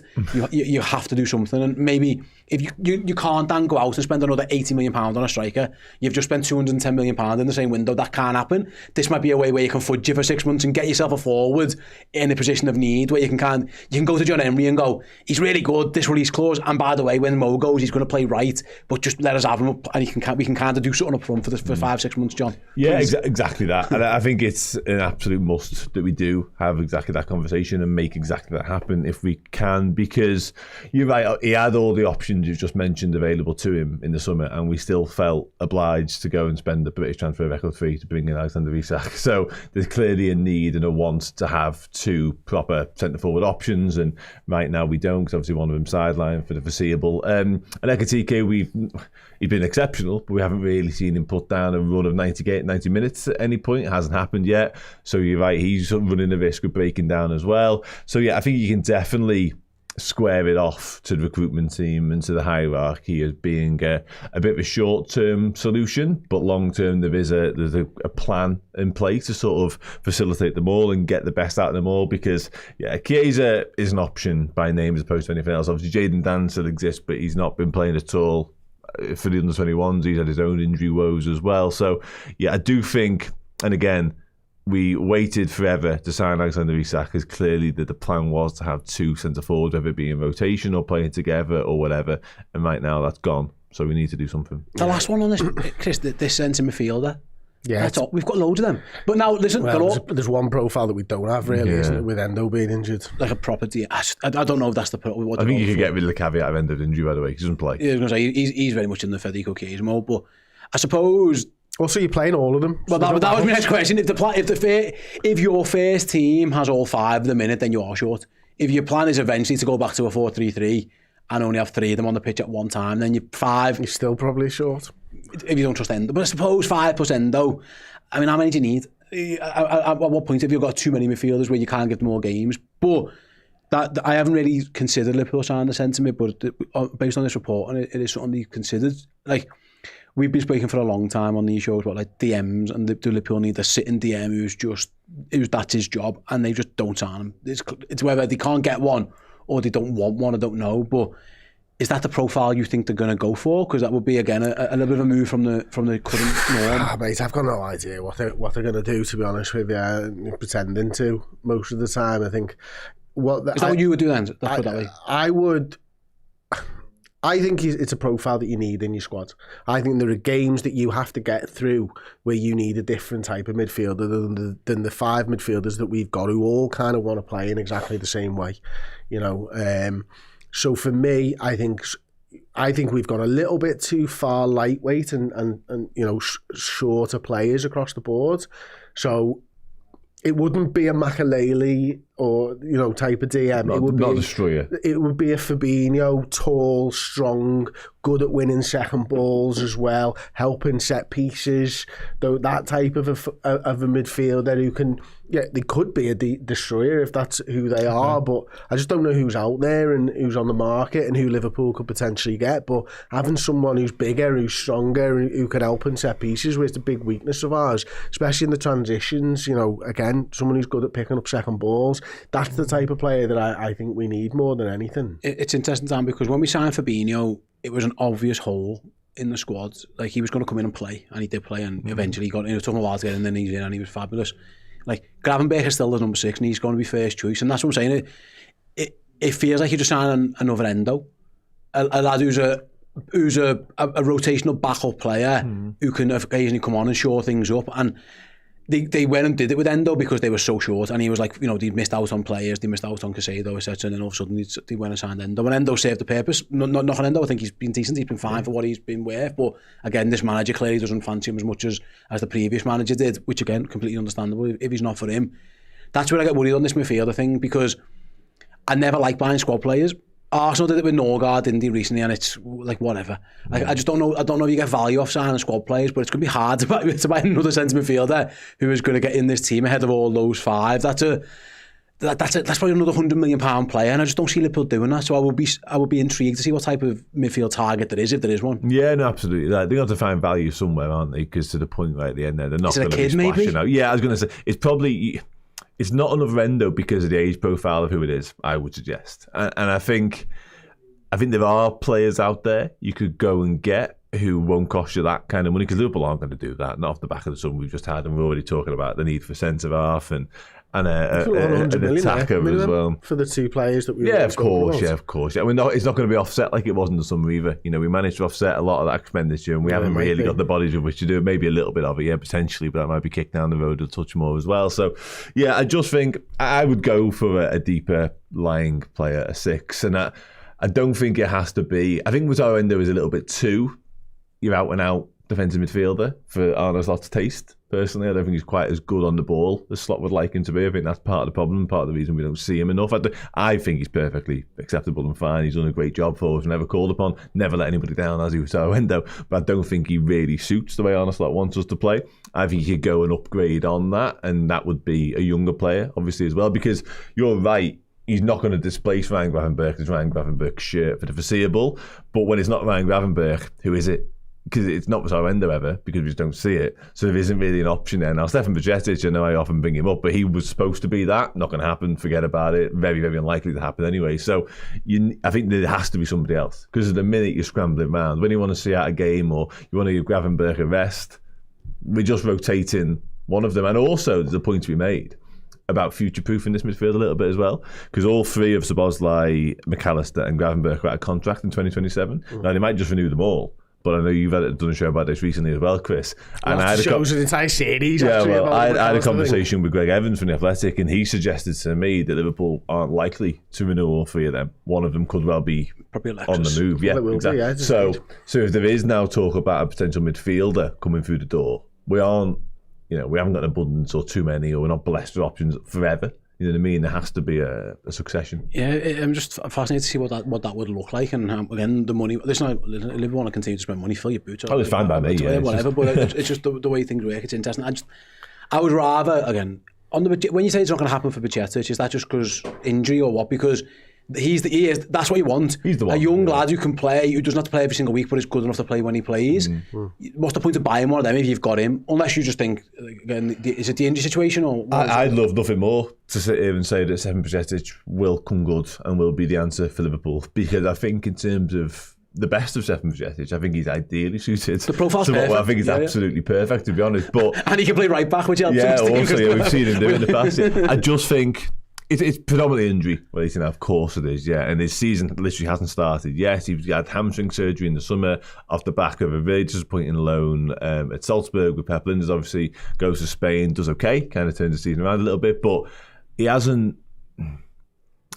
You have to do something. And maybe if you can't then go out and spend another £80 million on a striker, you've just spent £210 million in the same window. That can't happen. This might be a way where you can fudge it for 6 months and get yourself a forward in a position of need, where you can go to John Henry and go, he's really good, this release clause, and by the way, when Mo goes, he's going to play right, but just let us have him up, and we can kind of do something up front for 5-6 months, John. Yeah, exactly that. And I think it's an absolute must that we do have exactly that conversation and make exactly that happen if we can, because you're right, he had all the options you've just mentioned available to him in the summer, and we still felt obliged to go and spend the British transfer record fee to bring in Alexander Isak. So there's clearly a need and a want to have two proper centre forward options, and right now we don't, because obviously one of them sidelined for the foreseeable. And Ekatike, he's been exceptional, but we haven't really seen him put down a run of 90 minutes at any point. It hasn't happened yet. So you're right, he's running the risk of breaking down as well. So yeah, I think you can definitely square it off to the recruitment team and to the hierarchy as being a bit of a short-term solution, but long-term there's a plan in place to sort of facilitate them all and get the best out of them all, because Chiesa is an option by name as opposed to anything else. Obviously Jadon Dan still exists, but he's not been playing at all for the under-21s. He's had his own injury woes as well. So yeah, I do think, and again, we waited forever to sign Alexander Isak, because clearly the plan was to have two centre forwards, whether it be in rotation or playing together or whatever, and right now that's gone. So we need to do something. The last one on this, Chris, this centre midfielder, Yeah, That's all. We've got loads of them. But now, listen, there's one profile that we don't have, really, isn't it, with Endo being injured. Like a proper I don't know if that's the... I think you could get rid of the caveat of Endo injury, by the way. He doesn't play. Yeah, I was going to say, he's very much in the Federico Chiesa mode, but I suppose... Also, you're playing all of them. Well, that was my next question. If your first team has all 5 at the minute, then you are short. If your plan is eventually to go back to a 4-3-3 and only have 3 of them on the pitch at one time, then you're 5... You're still probably short. If you don't trust Endo. But I suppose 5 plus Endo, I mean, how many do you need? At what point have you got too many midfielders where you can't get more games? But that I haven't really considered Liverpool signing the centre mid, but based on this report, and it is something to be considered. Like, we've been speaking for a long time on these shows about like DMs, and do Liverpool need a sitting DM who's that's his job, and they just don't sign him. It's whether they can't get one or they don't want one, I don't know, but is that the profile you think they're going to go for? Because that would be, again, a little bit of a move from the current norm. Mate, I've got no idea what they're going to do, to be honest with you. Pretending to most of the time, I think. Is that what you would do then? I think it's a profile that you need in your squad. I think there are games that you have to get through where you need a different type of midfielder than the 5 midfielders that we've got, who all kind of want to play in exactly the same way, you know. So for me, I think we've got a little bit too far lightweight and you know, shorter players across the board. So it wouldn't be a Makaleli or, you know, type of DM. Not a destroyer. It would be a Fabinho, tall, strong, good at winning second balls as well, helping set pieces. Though that type of a midfielder who can, they could be a destroyer if that's who they are. But I just don't know who's out there and who's on the market and who Liverpool could potentially get. But having someone who's bigger, who's stronger, who can help in set pieces, was the big weakness of ours, especially in the transitions. You know, again, someone who's good at picking up second balls. That's the type of player that I think we need more than anything. It's interesting, Dan, because when we signed Fabinho, it was an obvious hole in the squad. Like, he was going to come in and play, and he did play, and eventually he got in. It took him a while to get in, and then he's in, and he was fabulous. Like, Gravenberch is still the number 6, and he's going to be first choice, and that's what I'm saying. It feels like you're just signing another Endo, a lad who's a rotational backup player who can occasionally come on and shore things up. And they went and did it with Endo because they were so short, and he was like, you know, they missed out on players, they missed out on Caicedo, etc. And then all of a sudden they went and signed Endo, and Endo served the purpose. Not Endo, I think he's been decent, he's been fine for what he's been worth, but again, this manager clearly doesn't fancy him as much as the previous manager did, which again, completely understandable if he's not for him. That's where I get worried on this midfielder thing, because I never like buying squad players. Arsenal did it with Norgard, didn't they, recently, and it's like, whatever. Like, I just don't know. I don't know if you get value off signing squad players, but it's going to be hard to buy another centre midfielder who is going to get in this team ahead of all those 5. That's probably another £100 million player, and I just don't see Liverpool doing that. So I would be intrigued to see what type of midfield target there is, if there is one. Yeah, no, absolutely. They're going to have to find value somewhere, aren't they? Because to the point right at the end there, they're not going to be splashing out. Yeah, I was going to say, it's probably... It's not another Endo because of the age profile of who it is, I would suggest. And I think there are players out there you could go and get who won't cost you that kind of money, because Liverpool aren't going to do that. Not off the back of the summer we've just had, and we're already talking about the need for centre-half and an attacker as well. For the 2 players that we of course. I mean, it's not going to be offset like it was in the summer either. You know, we managed to offset a lot of that expenditure, and we haven't really got the bodies with which to do it. Maybe a little bit of it, potentially, but that might be kicked down the road a touch more as well. So, I just think I would go for a deeper lying player, a 6, and I don't think it has to be. I think Wataru Endo is a little bit too your out and out defensive midfielder for Arne Slot's taste. Personally, I don't think he's quite as good on the ball as Slot would like him to be. I think that's part of the problem, part of the reason we don't see him enough. I think he's perfectly acceptable and fine. He's done a great job for us, never called upon, never let anybody down as he was so Endo. But I don't think he really suits the way Arne Slot wants us to play. I think he could go and upgrade on that, and that would be a younger player, obviously, as well, because you're right. He's not going to displace Ryan Gravenberch as Ryan Gravenberch's shirt for the foreseeable. But when it's not Ryan Gravenberch, who is it? Because it's not Wataru Endo ever, because we just don't see it. So there isn't really an option there. Now, Stefan Bajcetic, I know I often bring him up, but he was supposed to be that. Not going to happen. Forget about it. Very, very unlikely to happen anyway. So I think there has to be somebody else. Because at the minute you're scrambling around, when you want to see out a game or you want to give Gravenberch a rest, we're just rotating one of them. And also, there's a point to be made about future-proofing this midfield a little bit as well, because all 3 of Szoboszlai, McAllister and Gravenberch are out of contract in 2027. Now, they might just renew them all, but I know you've done a show about this recently as well, Chris. And I had shows an entire series. Yeah, actually, well, about I had a conversation with Greg Evans from The Athletic, and he suggested to me that Liverpool aren't likely to renew all three of them. One of them could well be on the move. Yeah, well, exactly. Yeah, so if there is now talk about a potential midfielder coming through the door, we aren't, we haven't got an abundance or too many, or we're not blessed with options forever. You know what I mean? There has to be a succession. Yeah, I'm just fascinated to see what that would look like. And again, the money. Listen, Liverpool want to continue to spend money, fill your boots. Oh, it's fine by me. Yeah, whatever. But it's just the way things work. It's interesting. I would rather, again, when you say it's not going to happen for Bajcetic, is that just because injury or what? Because he is. That's what you want. He's the one. A young lad who can play, who doesn't have to play every single week, but is good enough to play when he plays. What's the point of buying one of them if you've got him? Unless you just think, again, is it the injury situation or? I'd love nothing more to sit here and say that Stefan Bajcetic will come good and will be the answer for Liverpool, because I think in terms of the best of Stefan Bajcetic, I think he's ideally suited. The profile's perfect. I think he's absolutely perfect, to be honest. But and he can play right back, which helps. Yeah, also we've seen him do it in the past. I just think. It's predominantly injury related, of course it is, yeah. And his season literally hasn't started yet. He had hamstring surgery in the summer off the back of a very disappointing loan at Salzburg with Pep Linders. Obviously, goes to Spain, does okay, kind of turns the season around a little bit, but he hasn't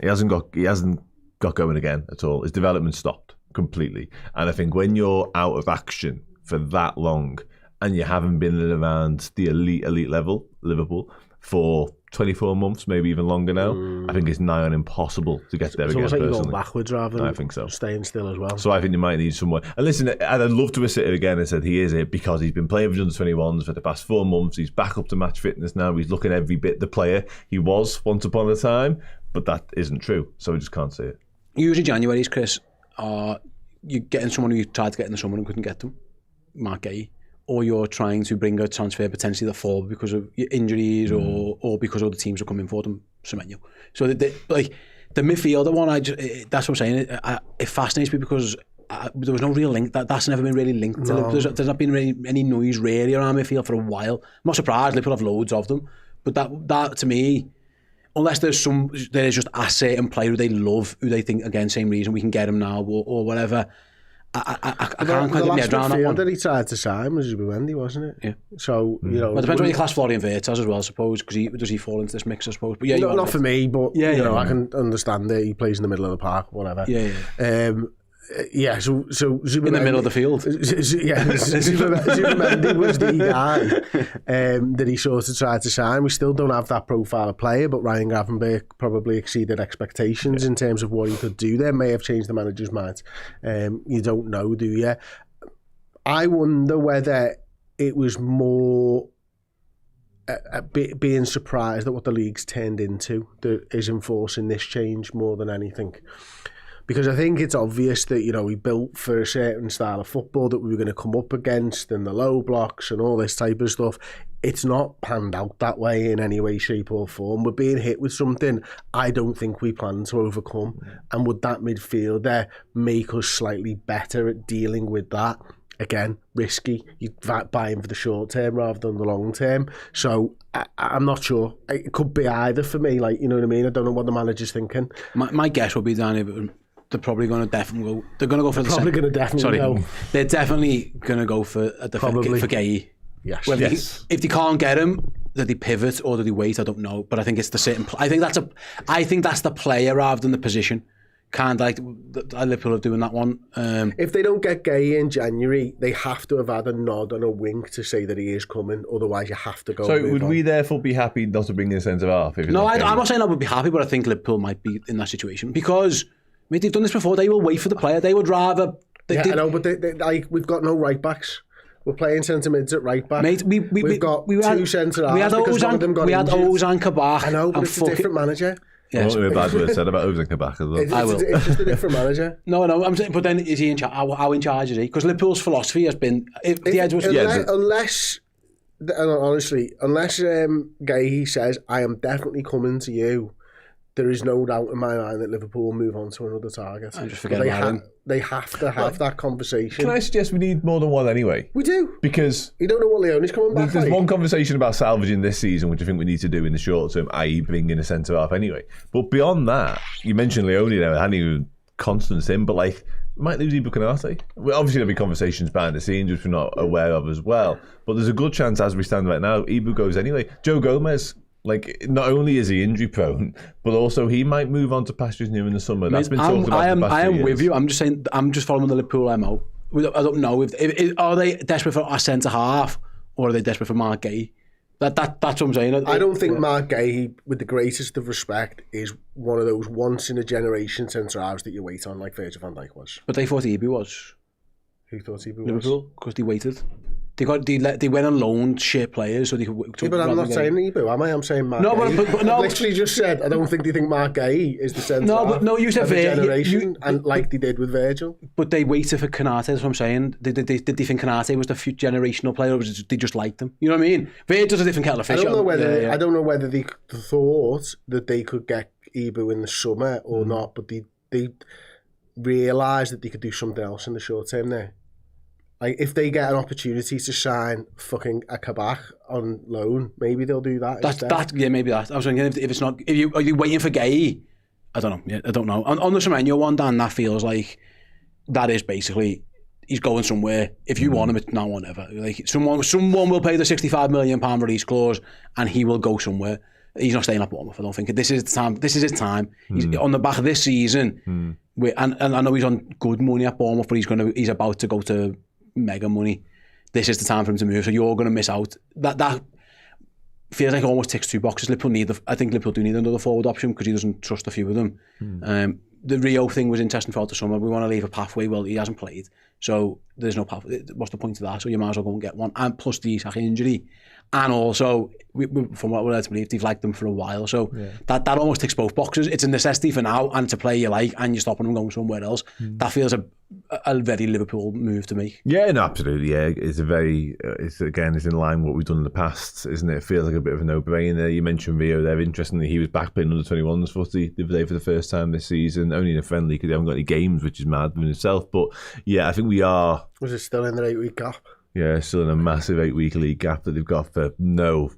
got going again at all. His development stopped completely, and I think when you're out of action for that long and you haven't been around the elite level, Liverpool, for 24 months, maybe even longer now, I think it's nigh on impossible to get there again. It's almost like you're going backwards rather than I think so. Staying still as well. So I think you might need someone. And listen, I'd love to have sit here again and said he is it because he's been playing for under 21s for the past 4 months. He's back up to match fitness now. He's looking every bit the player he was once upon a time, but that isn't true. So we just can't see it. Usually January's, Chris, you're getting someone who you tried to get in the summer and couldn't get them, Mark Gay, or you're trying to bring a transfer potentially that fall because of injuries or because other teams are coming for them, Semenyo. So the midfielder one, that's what I'm saying. It fascinates me because there was no real link. That's never been really linked to Liverpool. There's not been really any noise really around midfield for a while. I'm not surprised. Liverpool have loads of them, but that to me, unless there's just a certain player who they love, who they think, again, same reason, we can get him now or whatever. I can't quite get my head around that one. The last midfielder he tried to sign was Wendy, wasn't it? Yeah. So, Well, it depends when you class Florian Wirtz as well, I suppose, because does he fall into this mix, I suppose? But yeah, not for me, but I can understand it. He plays in the middle of the park, whatever. Yeah. So in the middle of the field. Zubimendi was the guy that he sort of tried to sign. We still don't have that profile of player, but Ryan Gravenberch probably exceeded expectations in terms of what he could do there. May have changed the manager's mind. You don't know, do you? I wonder whether it was more being surprised at what the league's turned into that is enforcing this change more than anything. Because I think it's obvious that, we built for a certain style of football that we were going to come up against and the low blocks and all this type of stuff. It's not panned out that way in any way, shape or form. We're being hit with something I don't think we plan to overcome. And would that midfielder make us slightly better at dealing with that? Again, risky. You buy him for the short term rather than the long term. So I'm not sure. It could be either for me. You know what I mean? I don't know what the manager's thinking. My guess would be, Danny, they're probably going to definitely go. They're going to go for They're definitely going to go for for Gay. Yes. If they can't get him, do they pivot or do they wait? I don't know. But I think it's the certain. I think that's the player rather than the position. Kind of like Liverpool are doing that one. If they don't get Gay in January, they have to have had a nod and a wink to say that he is coming. Otherwise, you have to go. So would we therefore be happy not to bring in a centre half? No, I'm not saying I would be happy, but I think Liverpool might be in that situation because. They've done this before. They will wait for the player. They would rather. I know, but we've got no right backs. We're playing centre mids at right back. Mate, we've got two centre halves because one of them got injured. We had Ozan Kabak. I know, but it's a different manager. Yes. I won't be a bad word said about Ozan Kabak as well. I will. It's just a different manager. No, I'm saying, but then is he in charge? How in charge is he? Because Liverpool's philosophy has been unless Gay says I am definitely coming to you. There is no doubt in my mind that Liverpool will move on to another target. I'm just forgetting about him. They have to have that conversation. Can I suggest we need more than one anyway? We do. Because you don't know what Leone's coming back. There's one conversation about salvaging this season, which I think we need to do in the short term, i.e. bring in a centre half anyway. But beyond that, you mentioned Leone there, hadn't even Constance in, but might lose Ibu Konate. Well, obviously there'll be conversations behind the scenes which we're not aware of as well. But there's a good chance, as we stand right now, Ibu goes anyway. Joe Gomez, like, not only is he injury prone, but also he might move on to pastures new in the summer. That's been talked about. I am with you. I'm just saying. I'm just following the Liverpool MO. I don't know if are they desperate for a centre half or are they desperate for Mark Gay? That's what I'm saying. I don't think Mark Gay, with the greatest of respect, is one of those once in a generation centre halves that you wait on, like Virgil van Dijk was. But they thought Ibu was. Who thought Ibu was? Liverpool, because they waited. They went and loaned shit players so they could. Yeah, but I'm not saying Ibu, am I? I'm saying Mark. No, Gay. but no. I literally just said I don't think they think Mark Gay is the centre. No, you said generation, and like they did with Virgil. But they waited for Konate. That's what I'm saying. Did they think Konate was the future generational player, or was they just liked him? You know what I mean? Virgil's a different kettle of fish. I don't know whether they thought that they could get Ibu in the summer or not, but they realised that they could do something else in the short term there. Like, if they get an opportunity to sign fucking a Kabak on loan, maybe they'll do that. Maybe that. I was thinking, if it's not, are you waiting for Gay? I don't know. Yeah, I don't know. On the Semenyo one, Dan, that feels like that is basically he's going somewhere. If you want him, it's now or never. Like someone will pay the £65 million release clause, and he will go somewhere. He's not staying at Bournemouth. I don't think this is the time. This is his time. He's on the back of this season, and I know he's on good money at Bournemouth, but he's about to go to mega money. This is the time for him to move, so you're going to miss out. That feels like it almost ticks two boxes. I think Liverpool do need another forward option because he doesn't trust a few of them. The Rio thing was interesting throughout the summer. We want to leave a pathway. Well, he hasn't played, so there's no pathway. What's the point of that? So you might as well go and get one. And plus the Isak injury, and also from what we're led to believe, they've liked them for a while. So that almost ticks both boxes. It's a necessity for now, and it's a player you like, and you're stopping them going somewhere else. That feels a very Liverpool move to make. Yeah, no, absolutely. Yeah, it's in line with what we've done in the past, isn't it? It feels like a bit of a no-brainer. You mentioned Rio there. Interestingly, he was back playing under 21s footy the other day for the first time this season, only in a friendly because they haven't got any games, which is mad in itself. But yeah, I think we are. Was it still in their 8-week gap? Yeah, still in a massive 8-week league gap that they've got for no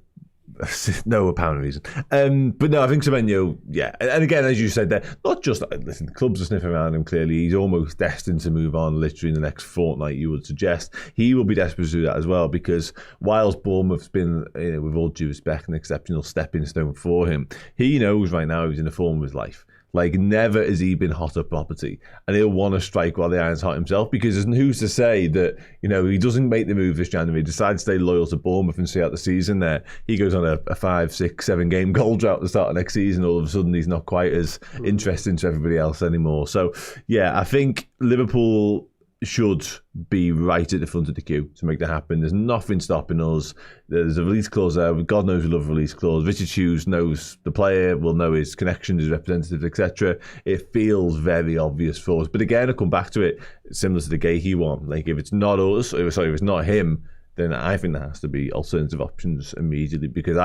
apparent reason. But no, I think Semenyo, yeah. And again, as you said there, not just, listen, the clubs are sniffing around him clearly. He's almost destined to move on literally in the next fortnight, you would suggest. He will be desperate to do that as well because whilst Bournemouth's been, with all due respect, an exceptional stepping stone for him, he knows right now he's in the form of his life. Like, never has he been hotter property. And he'll want to strike while the iron's hot himself because there's who's to say that, he doesn't make the move this January, decides to stay loyal to Bournemouth and see out the season there. He goes on a 5, 6, 7 game goal drought at the start of next season. All of a sudden, he's not quite as interesting to everybody else anymore. So, yeah, I think Liverpool should be right at the front of the queue to make that happen. There's nothing stopping us. There's a release clause there. God knows we love a release clause. Richard Hughes knows the player, will know his connections, his representatives, etc. It feels very obvious for us. But again, I come back to it, similar to the Gahey one. Like, if it's not us, if it's not him, then I think there has to be alternative options immediately because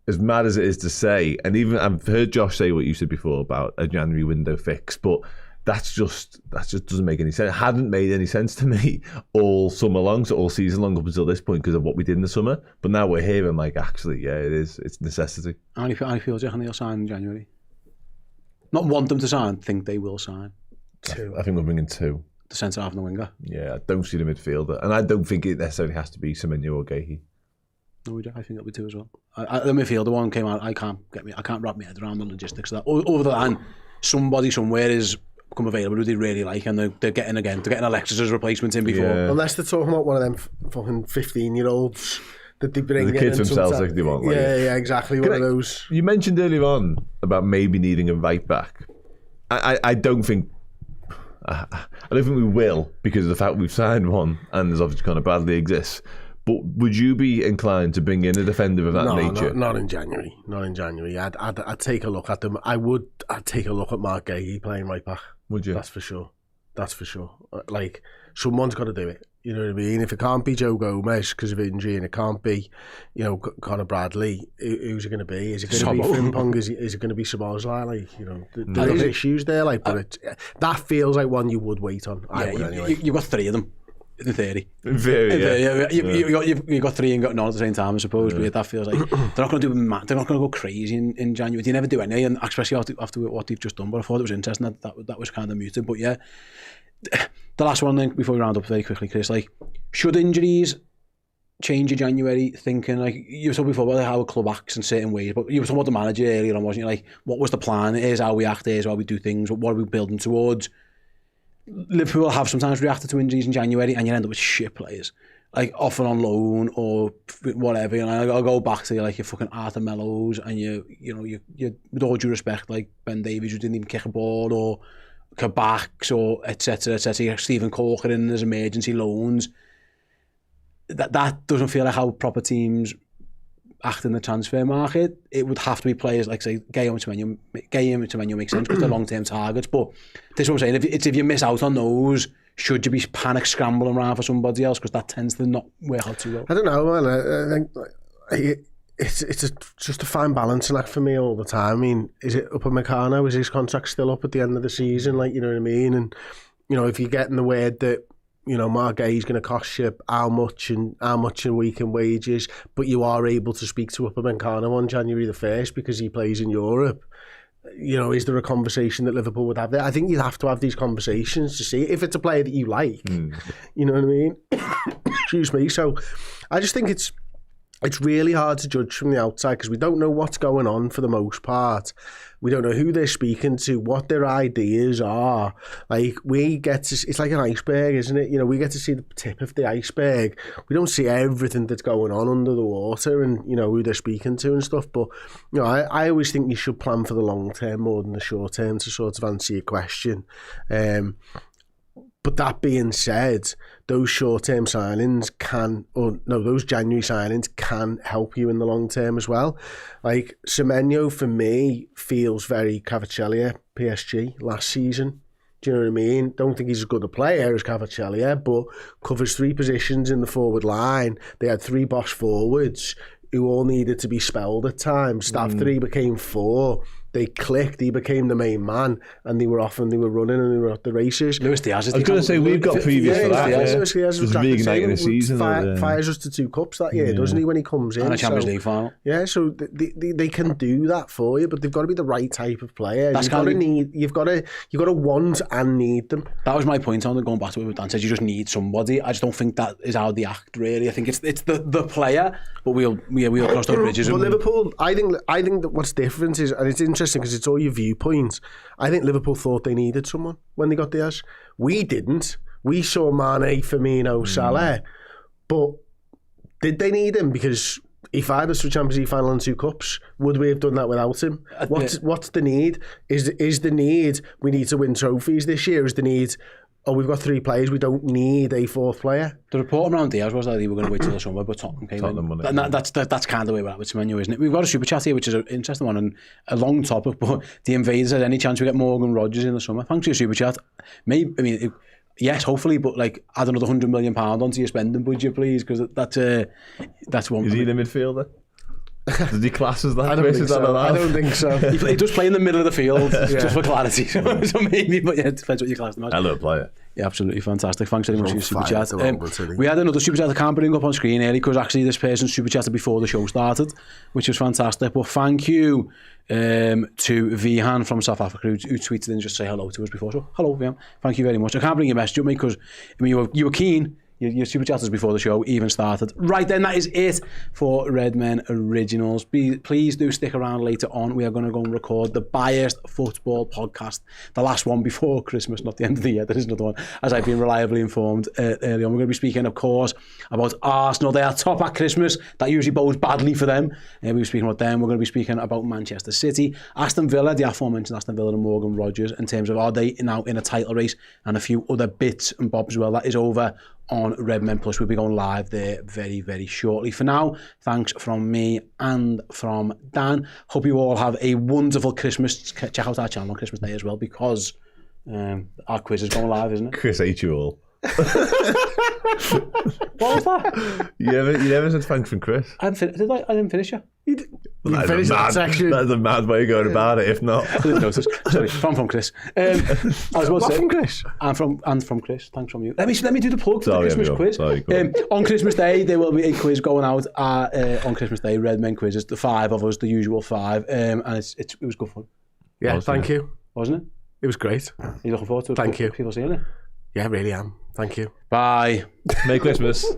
as mad as it is to say, and even I've heard Josh say what you said before about a January window fix, but that just doesn't make any sense. It hadn't made any sense to me all summer long, so all season long up until this point because of what we did in the summer. But now we're here and like, actually, yeah, it is. It's a necessity. How do you feel, Jack, and they'll sign in January? Not want them to sign, think they will sign. 2. I think we're bringing 2. The centre half and the winger. Yeah, I don't see the midfielder. And I don't think it necessarily has to be Semenyo or Gahey. No, I think it'll be 2 as well. The midfielder one came out, I can't wrap my head around the logistics of that. Other than somebody somewhere is become available who they really like and they're getting Alexis as replacement in before. Yeah. Unless they're talking about one of them fucking 15-year-olds that they bring in. The kids themselves, like they want. Like, yeah, exactly. One of those. You mentioned earlier on about maybe needing a right back. I don't think we will because of the fact we've signed one and there's obviously Conor Bradley exists. But would you be inclined to bring in a defender of that nature? Not in January. Not in January. I'd take a look at them. I'd take a look at Mark Gahey playing right back. Would you? That's for sure. Like, someone's got to do it. You know what I mean? If it can't be Joe Gomez because of injury and it can't be, Conor Bradley, who's it going to be? Is it going to be Frimpong? Is it going to be Szoboszlai? Like, there's issues there. Like, but that feels like one you would wait on. I would anyway. You've got 3 of them. In theory. In theory, yeah. You've got 3 and got none at the same time, I suppose. But that feels like they're not going to go crazy in January. They never do any, and especially after what they've just done. But I thought it was interesting that was kind of muted. But yeah, the last one then before we round up very quickly, Chris. Like, should injuries change in January? Thinking like you were talking before about how a club acts in certain ways, but you were talking about the manager earlier on, wasn't you? Like, what was the plan? Here's how we act. Here's how we do things. What are we building towards? Liverpool have sometimes reacted to injuries in January, and you end up with shit players, like often on loan or whatever. You know, I'll go back to like your fucking Arthur Mellows and you with all due respect, like Ben Davies, who didn't even kick a ball, or Kabaks, or etc. Stephen Corcoran as emergency loans. That doesn't feel like how proper teams act in the transfer market. It would have to be players like, say, Guillaume Semenyo makes sense because they're long-term targets. But this is what I'm saying. If you miss out on those, should you be panic scrambling around for somebody else? Because that tends to not work out too well. I don't know, man. I think it's just a fine balancing act for me all the time. I mean, is it Upamecano? Is his contract still up at the end of the season? Like, you know what I mean? And, you know, if you're getting the word that, you know, Margay's going to cost you how much a week in wages, but you are able to speak to Upamecano on January the 1st because he plays in Europe. You know, is there a conversation that Liverpool would have there? I think you'd have to have these conversations to see if it's a player that you like. You know what I mean? Excuse me. So I just think it's really hard to judge from the outside because we don't know what's going on for the most part. We don't know who they're speaking to, what their ideas are. Like, we get to, it's like an iceberg, isn't it? You know, we get to see the tip of the iceberg. We don't see everything that's going on under the water and, you know, who they're speaking to and stuff. But, you know, I always think you should plan for the long term more than the short term to sort of answer your question. But that being said, those short-term signings those January signings can help you in the long term as well. Like, Semenyo, for me, feels very Kvaratskhelia, PSG, last season. Do you know what I mean? Don't think he's as good a player as Kvaratskhelia, but covers 3 positions in the forward line. They had 3 boss forwards who all needed to be spelled at times. Staff 3 became 4. They clicked, he became the main man, and they were off and they were running and they were at the races. Luis Diaz is I was going to say, we've got previous for that. Luis Diaz was reigniting the season. Fires us to 2 cups that year, doesn't he, when he comes in? And a Champions League final. Yeah, so they can do that for you, but they've got to be the right type of player. You've got to want and need them. That was my point on it, going back to what Dan said. You just need somebody. I just don't think that is how they act, really. I think it's the player, but we'll cross those bridges. But Liverpool, I think that what's different is, and it's interesting because it's all your viewpoints. I think Liverpool thought they needed someone when they got Diaz. We didn't. We saw Mane, Firmino, Salah, but did they need him? Because he fired us to a Champions League final and 2 cups. Would we have done that without him? What's the need? Is the need we need to win trophies this year? Is the need, we've got 3 players, we don't need a 4th player? The report around Diaz was that they were going to wait till the summer, but Tottenham came in. And that's kind of the way we're at with Semenyo, isn't it? We've got a super chat here, which is an interesting one and a long topic, but the Invaders had any chance we get Morgan Rodgers in the summer? Thanks for your super chat. Yes, hopefully, but like, add another £100 million onto your spending budget, please, because that's one. Is he the midfielder? Does he class as that? I don't think so. He does play in the middle of the field, just for clarity. So maybe, but yeah, it depends what you class them as. Hello, player. Yeah, absolutely fantastic. Thanks very much for your super chat. We had another super chat I can't bring up on screen early because actually this person super chatted before the show started, which was fantastic. But thank you to Vihan from South Africa who tweeted in just say hello to us before. So hello, Vihan. Thank you very much. I can't bring your message up, mate, because you were keen. Your super chatters before the show even started. Right then, that is it for Redmen Originals. Please do stick around later on. We are going to go and record the Biased Football Podcast, the last one before Christmas, not the end of the year. There is another one, as I've been reliably informed earlier on. We're going to be speaking, of course, about Arsenal. They are top at Christmas. That usually bodes badly for them. We'll be speaking about them. We're going to be speaking about Manchester City, Aston Villa, the aforementioned Aston Villa and Morgan Rodgers, in terms of are they now in a title race, and a few other bits and bobs as well. That is over on Redmen Plus. We'll be going live there very, very shortly. For now, thanks from me and from Dan. Hope you all have a wonderful Christmas. Check out our channel on Christmas Day as well, because our quiz is going live, isn't it? Chris hates you all. What was that? You never said thanks from Chris. I didn't finish yet. You can finish that section. That's a mad way of going about it, if not. I didn't notice. Sorry, from Chris. I was about to say, from Chris? And from Chris. Thanks from you. Let me do the plug for Sorry, the Christmas quiz. Sorry, go on. On Christmas Day, there will be a quiz going out on Christmas Day. Redmen quizzes, the 5 of us, the usual 5, and it was good fun. Yeah, thank you. Wasn't it? It was great. Are you looking forward to it? Thank you. People seeing it? Yeah, I really am. Thank you. Bye. Merry Christmas.